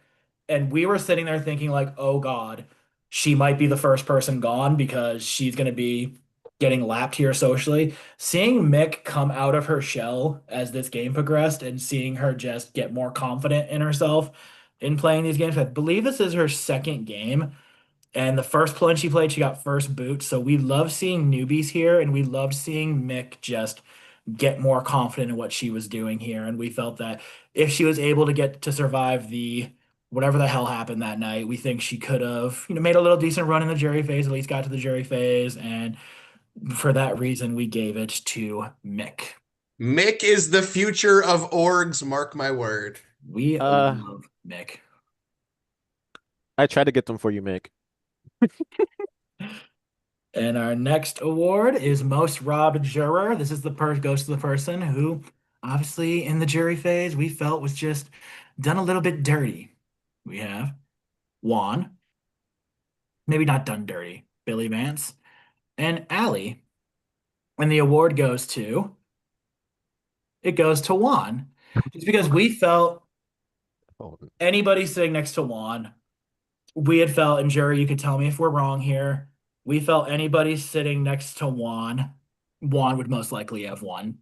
and we were sitting there thinking like, oh God, she might be the first person gone because she's going to be getting lapped here socially. Seeing Mick come out of her shell as this game progressed and seeing her just get more confident in herself in playing these games. I believe this is her second game. And the first plunge she played, she got first boot. So we love seeing newbies here, and we loved seeing Mick just get more confident in what she was doing here. And we felt that if she was able to get to survive the whatever the hell happened that night, we think she could have, made a little decent run in the jury phase, at least got to the jury phase. And for that reason, we gave it to Mick. Mick is the future of orgs, mark my word. We love Mick. I tried to get them for you, Mick. And our next award is Most Robbed Juror. This is goes to the person who, obviously, in the jury phase, we felt was just done a little bit dirty. We have Juan, maybe not done dirty, Billy Vance, and Allie. And the award goes to Juan. Just because we felt anybody sitting next to Juan, we had felt, and jury, you could tell me if we're wrong here, we felt anybody sitting next to Juan would most likely have won.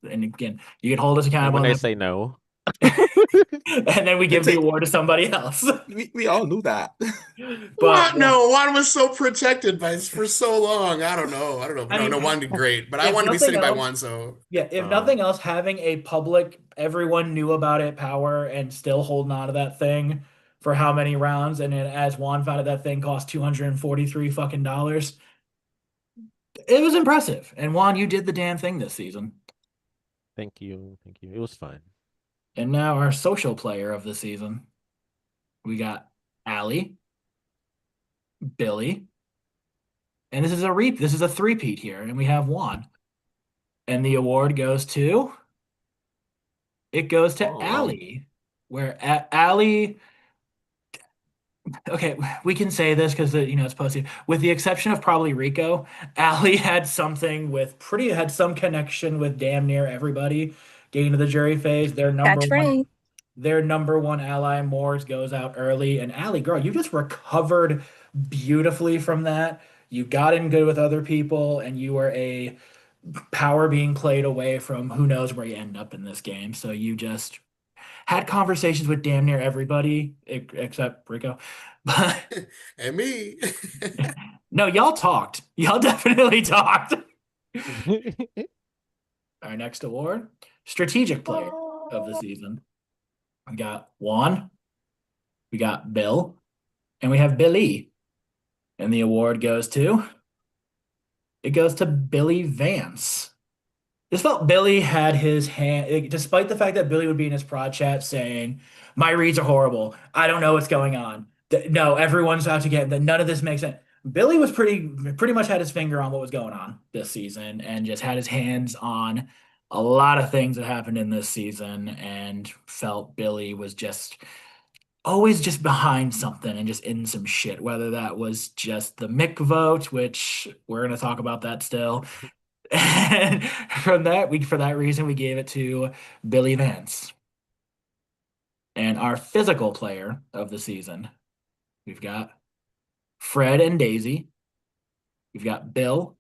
And again, you can hold us And accountable. when they and say no, then we give the award to somebody else. We all knew that. But No, Juan was so protected for so long. I don't know. I mean, No, Juan did great, but I if wanted to be nothing sitting by else- Juan, so yeah, if nothing else, having a public, everyone knew about it power and still holding on to that thing for how many rounds, and then as Juan found out that thing cost $243 fucking dollars. It was impressive. And Juan, you did the damn thing this season. thank you. It was fun. And now our social player of the season. We got Allie, Billy, and this is a three-peat here, and we have Juan. And the award goes to Oh. Allie, where Allie. Okay, we can say this because it's posted. With the exception of probably Rico, Allie had some connection with damn near everybody getting to the jury phase. Their number one ally, Morgs, goes out early. And Allie, girl, you just recovered beautifully from that. You got in good with other people, and you were a power being played away from who knows where you end up in this game. So you just had conversations with damn near everybody except Rico. But and me. No, y'all talked. Y'all definitely talked. Our next award, strategic player of the season. We got Juan, we got Bill, and we have Billy. And the award goes to Billy Vance. This felt Billy had his hand, despite the fact that Billy would be in his prod chat saying, "My reads are horrible. I don't know what's going on. No, everyone's out to get that. None of this makes sense." Billy was pretty much had his finger on what was going on this season and just had his hands on a lot of things that happened in this season and felt Billy was just always just behind something and just in some shit, whether that was just the Mick vote, which we're going to talk about that still. And for that reason, we gave it to Billy Vance. And our physical player of the season, we've got Fred and Daisy, we've got Bill,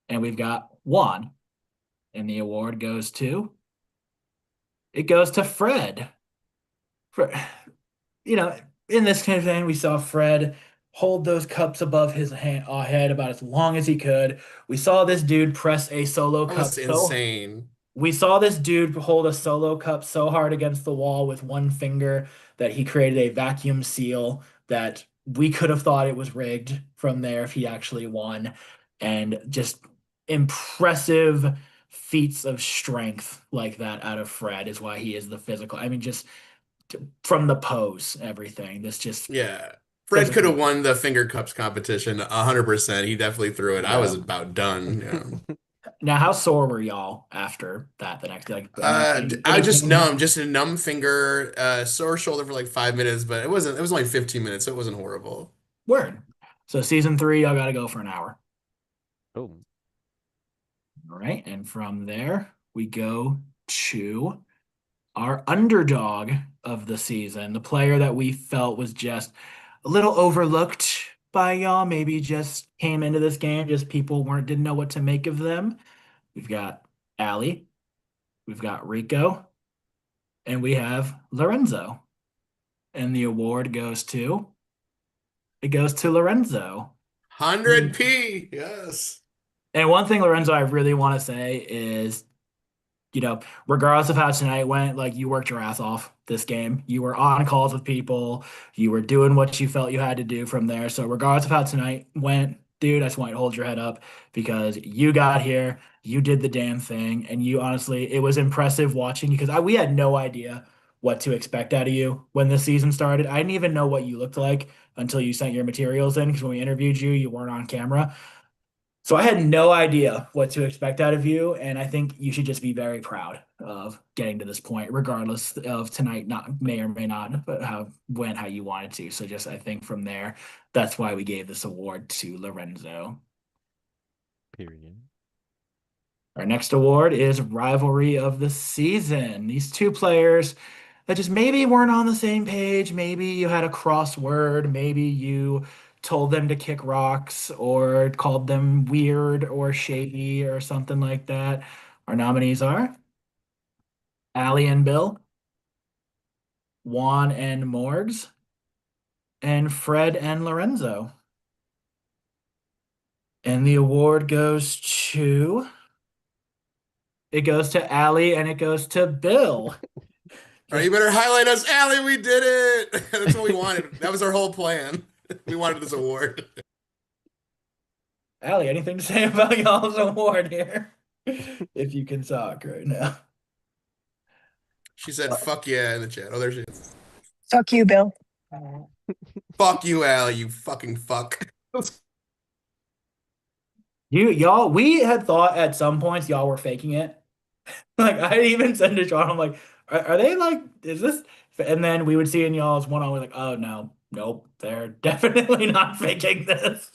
and we've got Juan. And the award goes to Fred. In this kind of thing, we saw Fred hold those cups above his head about as long as he could. We saw this dude press a solo That cup was insane. We saw this dude hold a solo cup so hard against the wall with one finger that he created a vacuum seal that we could have thought it was rigged from there if he actually won. And just impressive feats of strength like that out of Fred is why he is the physical. I mean, just from the pose, everything. This just Yeah. Fred could have won the finger cups competition 100%. He definitely threw it. I was about done. Yeah. Now, how sore were y'all after that the next day? I was just numb, just a numb finger, sore shoulder for like 5 minutes, but it was only 15 minutes, so it wasn't horrible. Word. So season 3, y'all got to go for an hour. Oh. All right. And from there, we go to our underdog of the season, the player that we felt was just a little overlooked by y'all, maybe just came into this game, just people didn't know what to make of them. We've got Allie, we've got Rico, and we have Lorenzo. And the award goes to Lorenzo. 100p, yes. And one thing, Lorenzo, I really want to say is, regardless of how tonight went, like, you worked your ass off this game. You were on calls with people. You were doing what you felt you had to do from there. So regardless of how tonight went, dude, I just want you to hold your head up because you got here, you did the damn thing, and you honestly, it was impressive watching you because we had no idea what to expect out of you when the season started. I didn't even know what you looked like until you sent your materials in because when we interviewed you, you weren't on camera. So I had no idea what to expect out of you, and I think you should just be very proud of getting to this point, regardless of tonight may or may not went how you wanted to. So just I think from there, that's why we gave this award to Lorenzo. Period. Our next award is Rivalry of the Season. These two players that just maybe weren't on the same page. Maybe you had a crossword. Maybe you told them to kick rocks or called them weird or shady or something like that. Our nominees are Allie and Bill, Juan and Morgs, and Fred and Lorenzo. And the award goes to Allie and it goes to Bill. All right, you better highlight us, Allie. We did it. That's what we wanted. That was our whole plan. We wanted this award. Allie, anything to say about y'all's award here? If you can talk right now. She said, "Fuck yeah" in the chat. Oh, there she is. Fuck you, Bill. Fuck you, Allie. You fucking fuck. Y'all, we had thought at some points y'all were faking it. Like I even said to Sean, I'm like, are they like, is this? And then we would see in y'all's one-on, we're like, oh no, nope, they're definitely not faking this.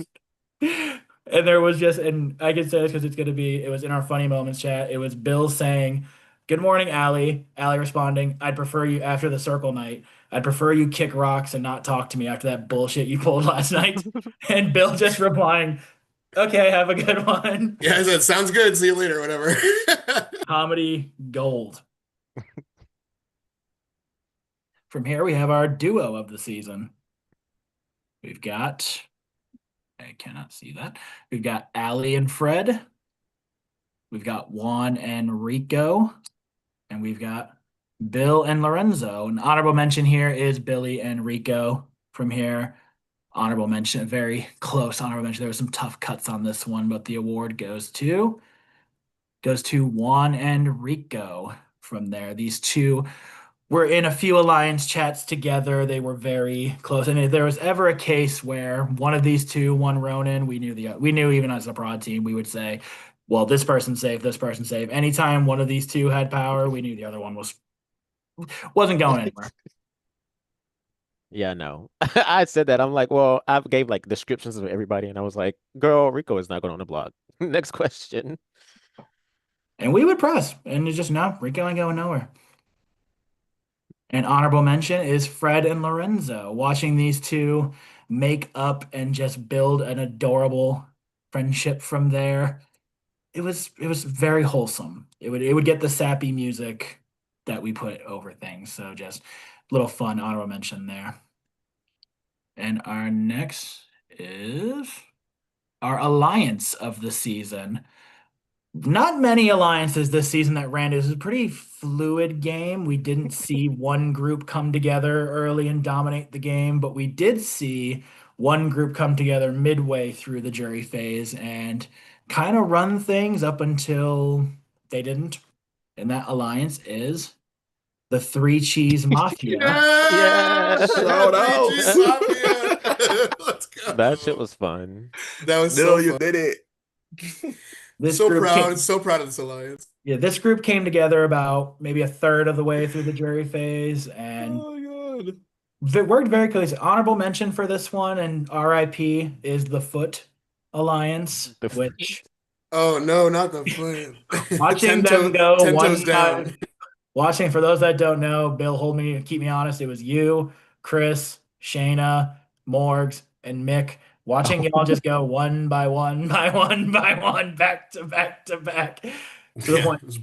And there was just, and I can say this because it was in our funny moments chat. It was Bill saying, "Good morning, Allie." Allie responding, "I'd prefer you after the circle night. I'd prefer you kick rocks and not talk to me after that bullshit you pulled last night." And Bill just replying, "Okay, have a good one." Yeah, I said, "Sounds good. See you later," whatever. Comedy gold. From here, we have our duo of the season. We've got I cannot see that. We've got Allie and Fred. We've got Juan and Rico. And we've got Bill and Lorenzo. An honorable mention here is Billy and Rico from here. Honorable mention, very close honorable mention. There were some tough cuts on this one, but the award goes to Juan and Rico from there. These two were in a few alliance chats together. They were very close. And if there was ever a case where one of these two won Ronin, we knew even as a broad team, we would say, well, this person's safe, this person's safe. Anytime one of these two had power, we knew the other one wasn't going anywhere. Yeah, no. I said that. I'm like, well, I gave like descriptions of everybody, and I was like, girl, Rico is not going on the blog. Next question. And we would press, and it's just no, Rico ain't going nowhere. An honorable mention is Fred and Lorenzo. Watching these two make up and just build an adorable friendship from there. It was very wholesome. It would get the sappy music that we put over things. So just a little fun honorable mention there. And our next is our alliance of the season. Not many alliances this season that ran. It was a pretty fluid game. We didn't see one group come together early and dominate the game, but we did see one group come together midway through the jury phase and kind of run things up until they didn't. And that alliance is the Three Cheese Mafia. Yeah, Shout out. Cheese Mafia. Let's go. That shit was fun. That was No, so you fun. did it. This So group proud, so proud of this alliance. Yeah, this group came together about maybe a third of the way through the jury phase and Oh my god. it worked very closely. Honorable mention for this one and RIP is the Foot Alliance, The Foot. which Oh no, not the foot. watching Ten them go ten one toes down. side, watching for those that don't know, Bill, keep me honest, it was you, Chris, Shayna, Morgs, and Mick. Watching y'all just go one by one by one by one, back to back to back. To the Yeah, point it was-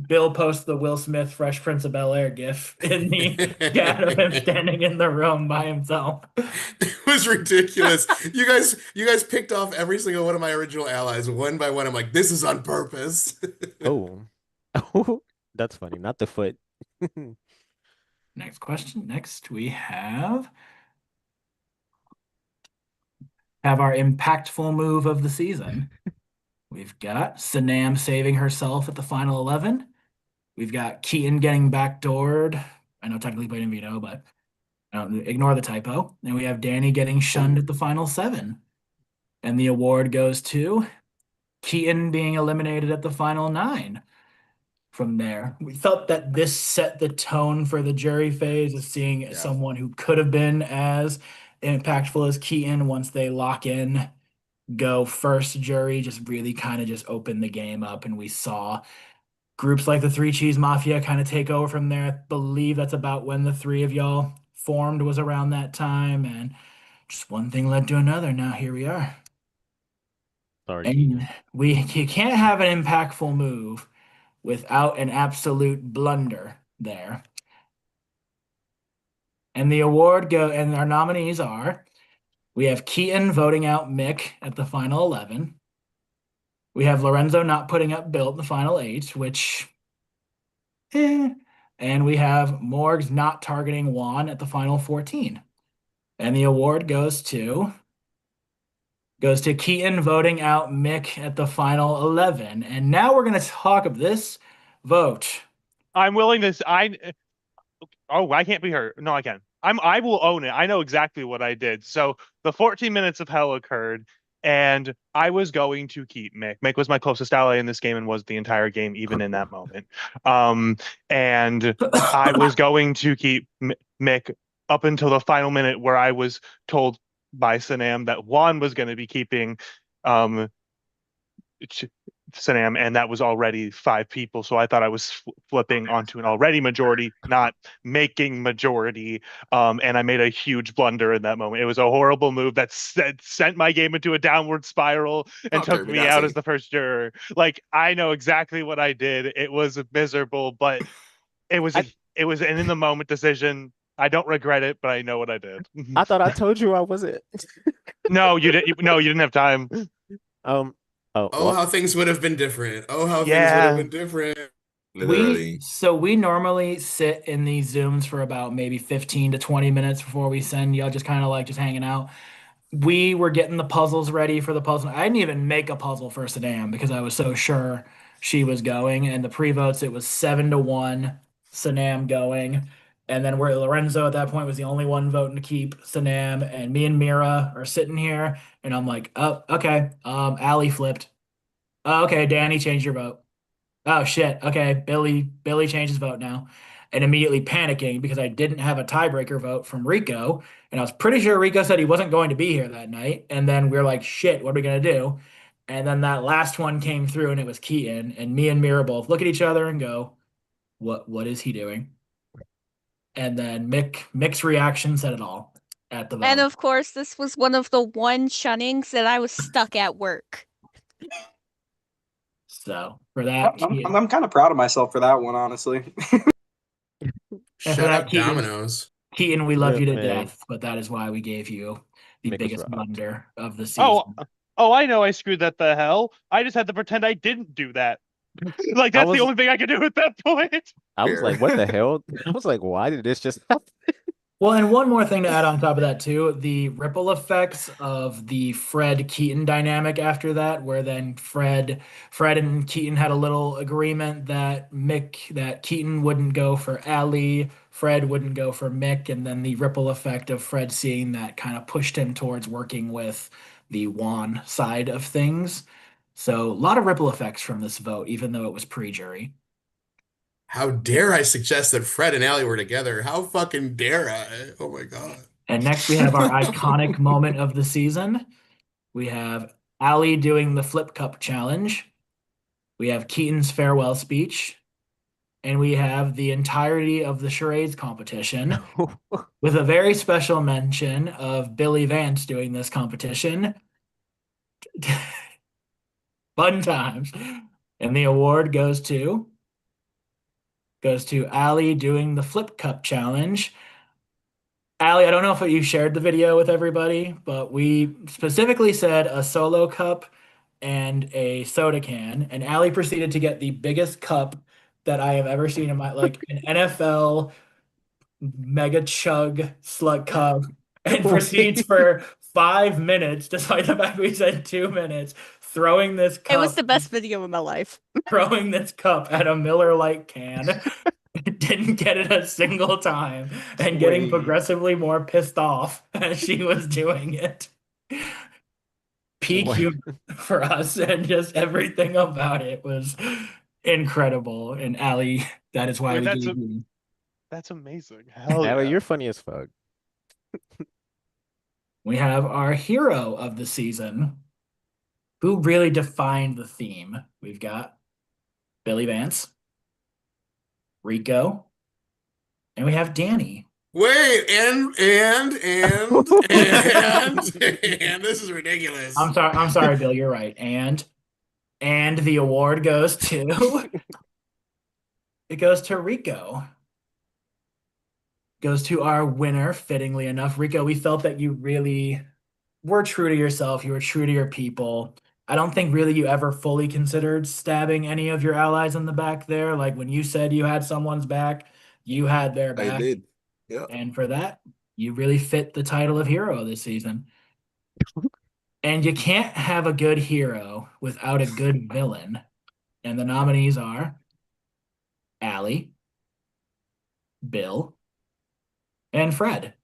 Bill posts the Will Smith Fresh Prince of Bel-Air gif in the chat of him standing in the room by himself. It was ridiculous. You guys picked off every single one of my original allies one by one. I'm like, this is on purpose. Oh. That's funny. Not the foot. Next question. Next, we have our impactful move of the season. We've got Sanam saving herself at the final 11. We've got Keaton getting backdoored. I know technically played in veto, but ignore the typo. And we have Danny getting shunned at the final 7. And the award goes to Keaton being eliminated at the final 9. From there, we felt that this set the tone for the jury phase of seeing someone who could have been as impactful as Keaton once they lock in, go first jury, just really kind of just open the game up. And we saw groups like the Three Cheese Mafia kind of take over from there. I believe that's about when the three of y'all formed, was around that time. And just one thing led to another. Now here we are. Sorry, And Keaton. you can't have an impactful move without an absolute blunder there. And the award and our nominees are, we have Keaton voting out Mick at the final 11. We have Lorenzo not putting up Bill at the final 8, which, and we have Morgs not targeting Juan at the final 14. And the award goes to Keaton voting out Mick at the final 11. And now we're going to talk of this vote. I'm willing to. I can't be hurt. No, I can. I will own it. I know exactly what I did. So the 14 minutes of hell occurred, and I was going to keep Mick. Mick was my closest ally in this game and was the entire game, even in that moment. And I was going to keep Mick up until the final minute, where I was told by Sanam that Juan was going to be keeping Sanam, and that was already 5 people. So I thought I was flipping onto an already majority, not making majority. And I made a huge blunder in that moment. It was a horrible move that sent my game into a downward spiral and took me out as the first juror. Like, I know exactly what I did. It was miserable, but it was an in the moment decision. I don't regret it, but I know what I did. I thought I told you I wasn't. No, you didn't. No, you didn't have time. Oh, Oh, well, how things would have been different. Oh, how things would Yeah. have been different. Literally. We normally sit in these Zooms for about maybe 15 to 20 minutes before we send y'all, just kind of like just hanging out. We were getting the puzzles ready for the puzzle. I didn't even make a puzzle for Saddam because I was so sure she was going. And the pre-votes, it was 7-1, Sanam going. And then where Lorenzo at that point was the only one voting to keep Sanam. And me and Mira are sitting here, and I'm like, oh, okay. Allie flipped. Oh, okay, Danny, change your vote. Oh shit. Okay, Billy changed his vote now. And immediately panicking because I didn't have a tiebreaker vote from Rico. And I was pretty sure Rico said he wasn't going to be here that night. And then we are like, shit, what are we gonna do? And then that last one came through and it was Keaton. And me and Mira both look at each other and go, what is he doing? And then Mick's reaction said it all at the And vote. of course, this was one of the one shunnings that I was stuck at work. So for that, Keaton, I'm kind of proud of myself for that one, honestly. Shut for that, up, Keaton. Dominoes. Keaton, we love you to Hey. death, but that is why we gave you the Mick was biggest robbed. blunder of the season. Oh, I know I screwed that the hell. I just had to pretend I didn't do that. Like that's was- the only thing I could do at that point. I was Fair. like, what the hell? I was like, why did this just happen? Well, and one more thing to add on top of that too, the ripple effects of the Fred Keaton dynamic after that, where then Fred and Keaton had a little agreement that Keaton wouldn't go for Allie, Fred wouldn't go for Mick, and then the ripple effect of Fred seeing that kind of pushed him towards working with the Juan side of things. So a lot of ripple effects from this vote, even though it was pre-jury. How dare I suggest that Fred and Allie were together? How fucking dare I? Oh my God. And next we have our iconic moment of the season. We have Allie doing the flip cup challenge. We have Keaton's farewell speech. And we have the entirety of the charades competition with a very special mention of Billy Vance doing this competition. Fun times. And the award goes to Allie doing the flip cup challenge. Allie, I don't know if you shared the video with everybody, but we specifically said a solo cup and a soda can, and Allie proceeded to get the biggest cup that I have ever seen in my like an NFL mega chug slug cup, and proceeds for 5 minutes, despite the fact we said 2 minutes, throwing this cup. It was the best video of my life. Throwing this cup at a Miller Lite can. Didn't get it a single time and getting Wait. progressively more pissed off as she was doing it. Peak What? humor for us, and just everything about it was incredible. And Allie, that is why Wait, we that's gave you. That's amazing. Hell Allie, yeah. you're funny as fuck. We have our hero of the season, who really defined the theme. We've got Billy Vance, Rico, and we have Danny. Wait, and this is ridiculous. I'm sorry, Bill, you're right. And the award goes to it goes to Rico. Goes to our winner, fittingly enough. Rico, we felt that you really were true to yourself. You were true to your people. I don't think really you ever fully considered stabbing any of your allies in the back there. Like when you said you had someone's back, you had their I back. did. Yeah. And for that, you really fit the title of hero this season. And you can't have a good hero without a good villain. And the nominees are Allie, Bill, and Fred.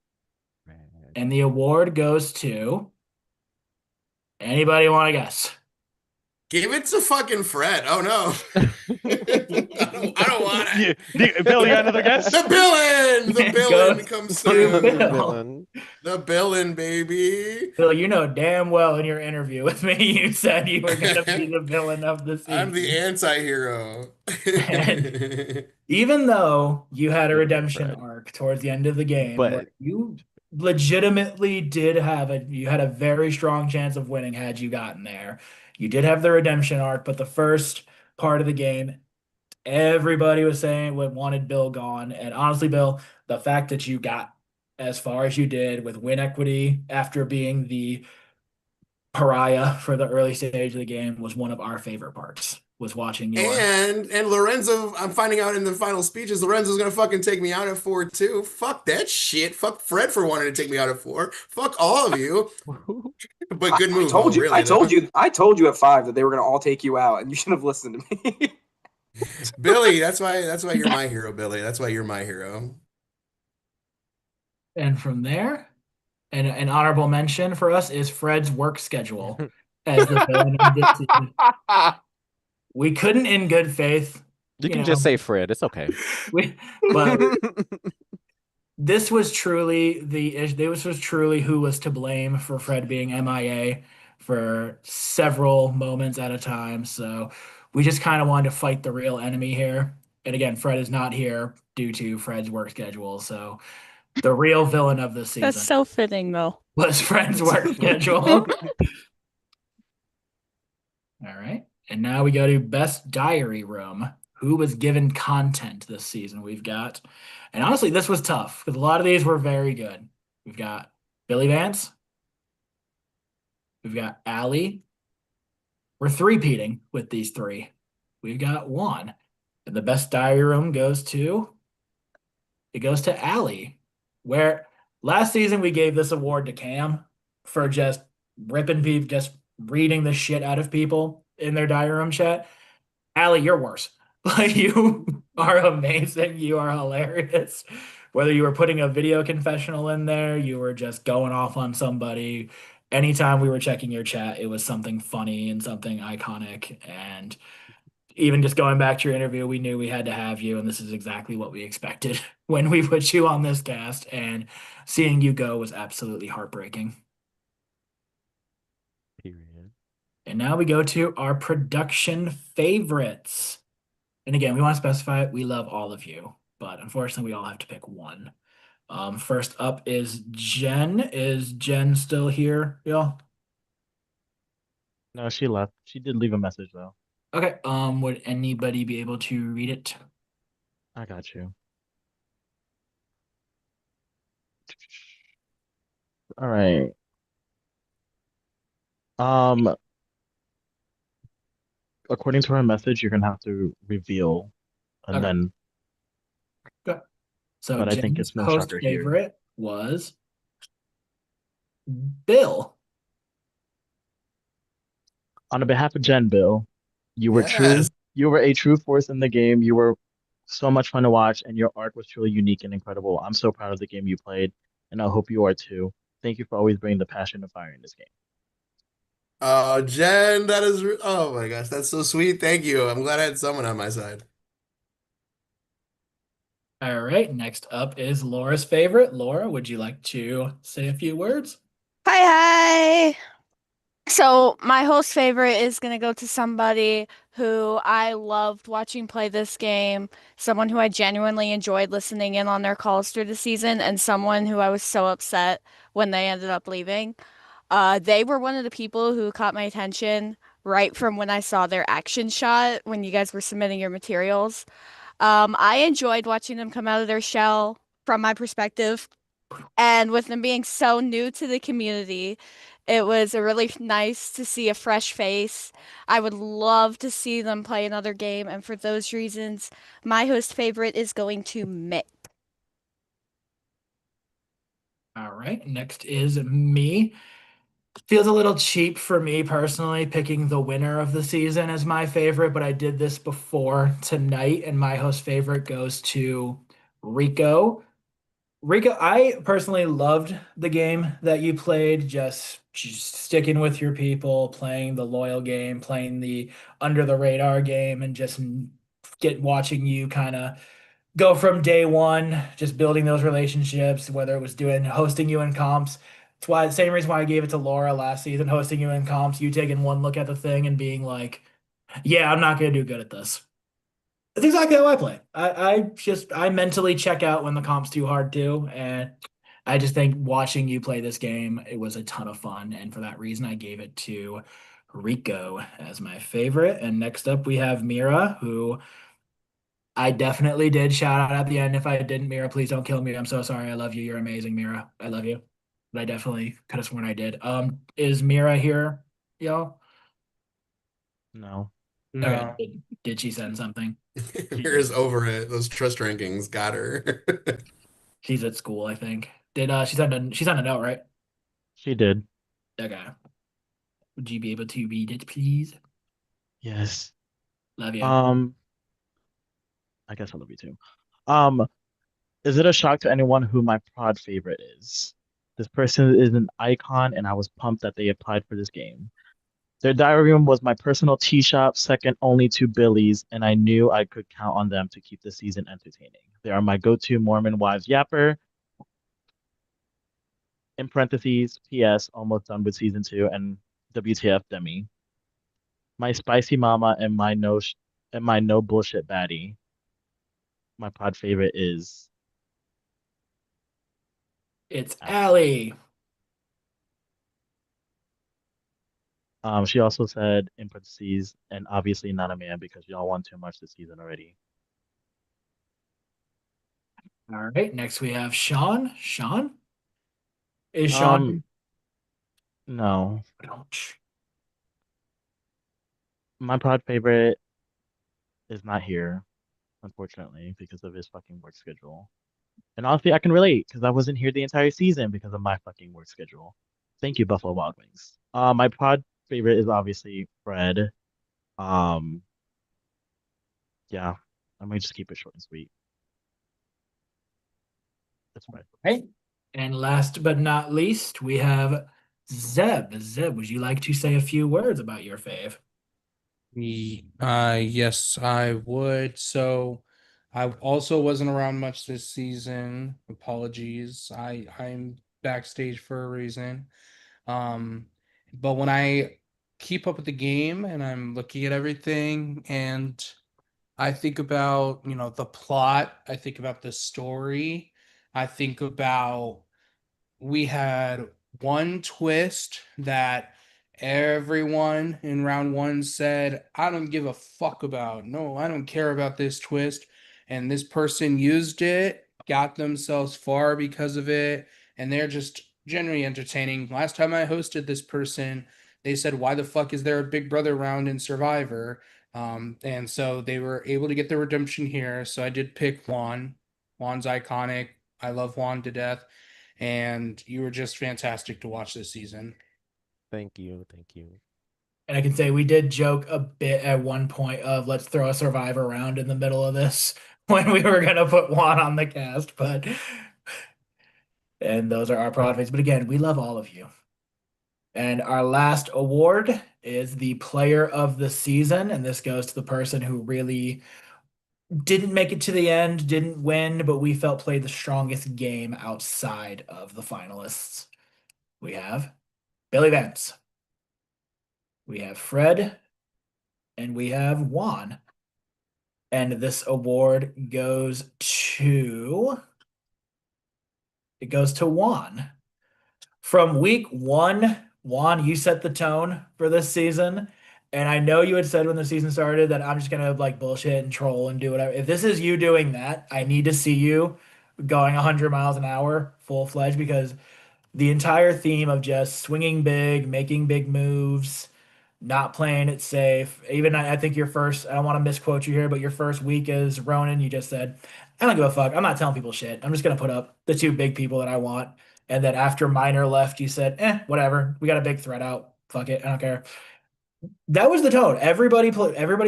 And the award goes to anybody want to guess? Give it to fucking Fred. Oh no. I don't want it. Bill, you got another guess? The villain! The It villain goes comes to through. Bill. Villain. The villain, baby. Bill, you know damn well in your interview with me, you said you were going to be the villain of the season. I'm the anti-hero. Even though you had a Yeah, redemption Fred. arc towards the end of the game, But- where you legitimately did have you had a very strong chance of winning had you gotten there. You did have the redemption arc, but the first part of the game, everybody was saying wanted Bill gone. And honestly, Bill, the fact that you got as far as you did with win equity after being the pariah for the early stage of the game was one of our favorite parts, was watching your And Lorenzo, I'm finding out in the final speeches, Lorenzo's gonna fucking take me out at 4 too. Fuck that shit. Fuck Fred for wanting to take me out at 4. Fuck all of you. But good move, though, really. I told you at 5 that they were gonna all take you out, and you should have listened to me. Billy, that's why you're my hero, Billy. That's why you're my hero. And from there, an honorable mention for us is Fred's work schedule as the villain of this season. We couldn't, in good faith, You can just say Fred. It's okay. but this was truly who was to blame for Fred being MIA for several moments at a time. So we just kind of wanted to fight the real enemy here. And again, Fred is not here due to Fred's work schedule. So the real villain of this season That's so fitting, though. was Fred's work schedule. All right. And now we go to Best Diary Room. Who was given content this season? We've got, and honestly, this was tough because a lot of these were very good. We've got Billy Vance. We've got Allie. We're three-peating with these three. We've got one. And the Best Diary Room goes to Allie, where last season we gave this award to Cam for just ripping people, just reading the shit out of people in their diary room chat. Allie, you're worse. Like, you are amazing. You are hilarious. Whether you were putting a video confessional in there, you were just going off on somebody. Anytime we were checking your chat, it was something funny and something iconic. And even just going back to your interview, we knew we had to have you, and this is exactly what we expected when we put you on this cast. And seeing you go was absolutely heartbreaking. Period. And now we go to our production favorites. And again, we want to specify we love all of you, but unfortunately, we all have to pick one. First up is Jen. Is Jen still here, y'all? No, she left. She did leave a message though. Okay. Would anybody be able to read it? I got you. All right. According to her message, you're gonna have to reveal, and Okay. then. Good. So But I think Jen's it's no post shocker here. favorite was Bill. On behalf of Jen, Bill, you were true. Yes. You were a true force in the game. You were so much fun to watch, and your arc was truly unique and incredible. I'm so proud of the game you played, and I hope you are too. Thank you for always bringing the passion and fire in this game. Jen, oh my gosh, that's so sweet. Thank you. I'm glad I had someone on my side. All right. Next up is Laura's favorite. Laura, would you like to say a few words? Hi. So my host favorite is gonna go to somebody who I loved watching play this game, someone who I genuinely enjoyed listening in on their calls through the season, and someone who I was so upset when they ended up leaving. They were one of the people who caught my attention right from when I saw their action shot when you guys were submitting your materials. I enjoyed watching them come out of their shell from my perspective. And with them being so new to the community, it was really nice to see a fresh face. I would love to see them play another game. And for those reasons, my host favorite is going to Mick. All right. Next is me. Feels a little cheap for me personally, picking the winner of the season as my favorite, but I did this before tonight, and my host favorite goes to Rico. Rico, I personally loved the game that you played, just sticking with your people, playing the loyal game, playing the under the radar game, and just watching you kind of go from day one, just building those relationships, whether it was hosting you in comps. It's why same reason why I gave it to Laura last season, hosting you in comps, you taking one look at the thing and being like, yeah, I'm not gonna do good at this. That's exactly how I play. I mentally check out when the comp's too hard too. And I just think watching you play this game, it was a ton of fun. And for that reason, I gave it to Rico as my favorite. And next up we have Mira, who I definitely did shout out at the end. If I didn't, Mira, please don't kill me. I'm so sorry. I love you. You're amazing, Mira. I love you. But I definitely could have sworn I did. Is Mira here y'all? No. Okay. No. Did she send something? Mira's over it. Those trust rankings got her. She's at school, I think. Did she sent a note, right? She did. Okay. Would you be able to read it, please? Yes. Love you. I guess I love you too. Is it a shock to anyone who my prod favorite is? This person is an icon, and I was pumped that they applied for this game. Their diary room was my personal tea shop, second only to Billy's, and I knew I could count on them to keep the season entertaining. They are my go-to Mormon wives yapper. In parentheses, P.S. Almost done with season 2, and WTF Demi. My spicy mama and my no bullshit baddie. My pod favorite is It's Allie. She also said in parentheses, and obviously not a man because y'all won too much this season already. All right. Next we have Sean. Sean? Is Sean? No. Ouch. My pod favorite is not here, unfortunately, because of his fucking work schedule. And honestly, I can relate because I wasn't here the entire season because of my fucking work schedule. Thank you, Buffalo Wild Wings. My pod favorite is obviously Fred. Yeah, I might just keep it short and sweet. That's Fred. Right. And last but not least, we have Zeb. Zeb, would you like to say a few words about your fave? Yes, I would. So I also wasn't around much this season. Apologies. I'm backstage for a reason. But when I keep up with the game and I'm looking at everything and I think about, the plot, I think about the story, I think about we had one twist that everyone in round one said, I don't give a fuck about. No, I don't care about this twist. And this person used it, got themselves far because of it, and they're just generally entertaining. Last time I hosted this person, they said, why the fuck is there a Big Brother round in Survivor? And so they were able to get the redemption here. So I did pick Juan. Juan's iconic. I love Juan to death. And you were just fantastic to watch this season. Thank you. Thank you. And I can say we did joke a bit at one point of let's throw a Survivor round in the middle of this when we were gonna put Juan on the cast, and those are our products. But again, we love all of you. And our last award is the player of the season, and this goes to the person who really didn't make it to the end, didn't win, but we felt played the strongest game outside of the finalists. We have Billy Vance, we have Fred, and we have Juan. And this award goes to Juan. From week one, Juan, you set the tone for this season. And I know you had said when the season started that I'm just gonna like bullshit and troll and do whatever. If this is you doing that, I need to see you going 100 miles an hour full-fledged, because the entire theme of just swinging big, making big moves, not playing it safe. Even I think your first, I don't want to misquote you here, but your first week as Ronan, you just said, I don't give a fuck. I'm not telling people shit. I'm just gonna put up the two big people that I want. And then after Minor left, you said, whatever. We got a big threat out. Fuck it. I don't care. That was the tone. Everybody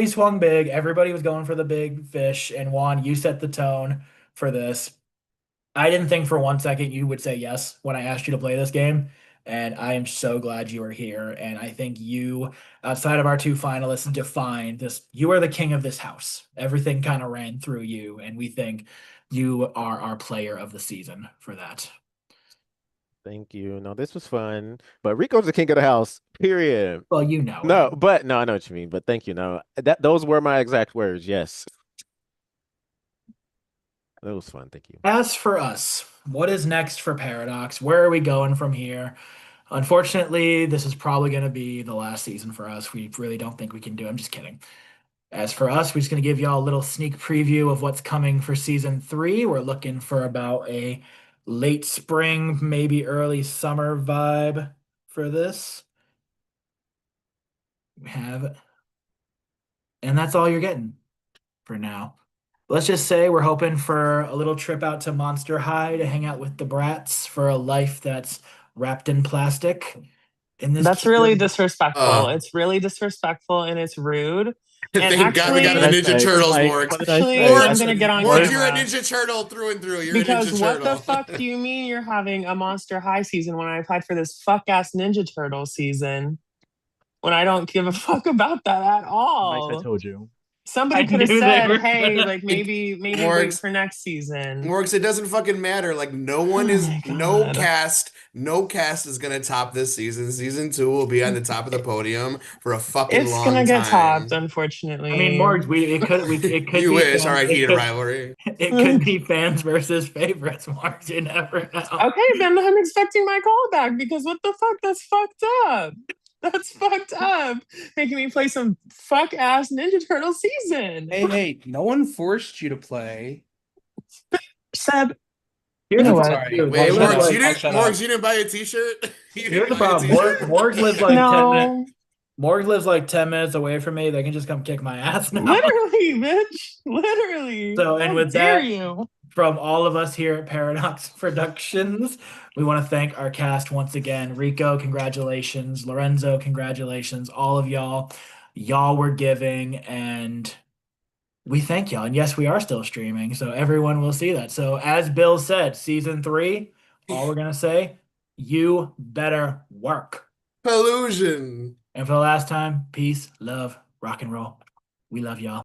swung big. Everybody was going for the big fish. And Juan, you set the tone for this. I didn't think for 1 second you would say yes when I asked you to play this game. And I am so glad you are here. And I think you, outside of our two finalists, defined this. You are the king of this house. Everything kind of ran through you. And we think you are our player of the season for that. Thank you. No, this was fun. But Rico's the king of the house, period. Well, you know. No, but no, I know what you mean. But thank you. No, those were my exact words. Yes. That was fun. Thank you. As for us, what is next for Paradox? Where are we going from here? Unfortunately, this is probably going to be the last season for us. We really don't think we can do it. I'm just kidding. As for us, we're just going to give y'all a little sneak preview of what's coming for season 3. We're looking for about a late spring, maybe early summer vibe for this. We have, and that's all you're getting for now. Let's just say we're hoping for a little trip out to Monster High to hang out with the brats for a life that's wrapped in plastic. In this That's really cute- disrespectful. It's really disrespectful and it's rude. And Thank God we got actually, the Ninja Turtles, Morgs. actually, I'm gonna get on Morgs, you're a camera. Ninja Turtle through and through. You're a Because Ninja what Turtle. the fuck do you mean you're having a Monster High season when I applied for this fuck ass Ninja Turtle season? When I don't give a fuck about that at all. Mike, I told you. Somebody I could have knew they said, were hey, gonna- like maybe wait Morgs. for next season. Morgs, it doesn't fucking matter. Like no one Oh is, my no God. cast is gonna top this season. Season 2 will be on the top of the podium for a fucking It's long gonna get time. topped, unfortunately. I mean, Morgs, it could You be wish. fans- All right, it heated could- rivalry. It could be fans versus favorites, Morgs. You never know. Okay, then I'm expecting my callback because what the fuck? That's fucked up. That's fucked up. Making me play some fuck ass Ninja Turtle season. Hey, no one forced you to play. Seb, Here's You know the what? sorry. Wait, Morgs, Morgs, like- you didn't, shut Morgs, up. you didn't buy a T-shirt. You Here's didn't the buy a problem. t-shirt? Morgs lives like 10 minutes. no, Morgs lives like 10 minutes away from me. They can just come kick my ass now. literally, bitch, literally. So, and How with dare that- you? From all of us here at Paradox Productions, we want to thank our cast once again. Rico, congratulations. Lorenzo, congratulations. All of y'all. Y'all were giving, and we thank y'all. And yes, we are still streaming, so everyone will see that. So, as Bill said, season 3, all we're going to say, you better work. Collusion. And for the last time, peace, love, rock and roll. We love y'all.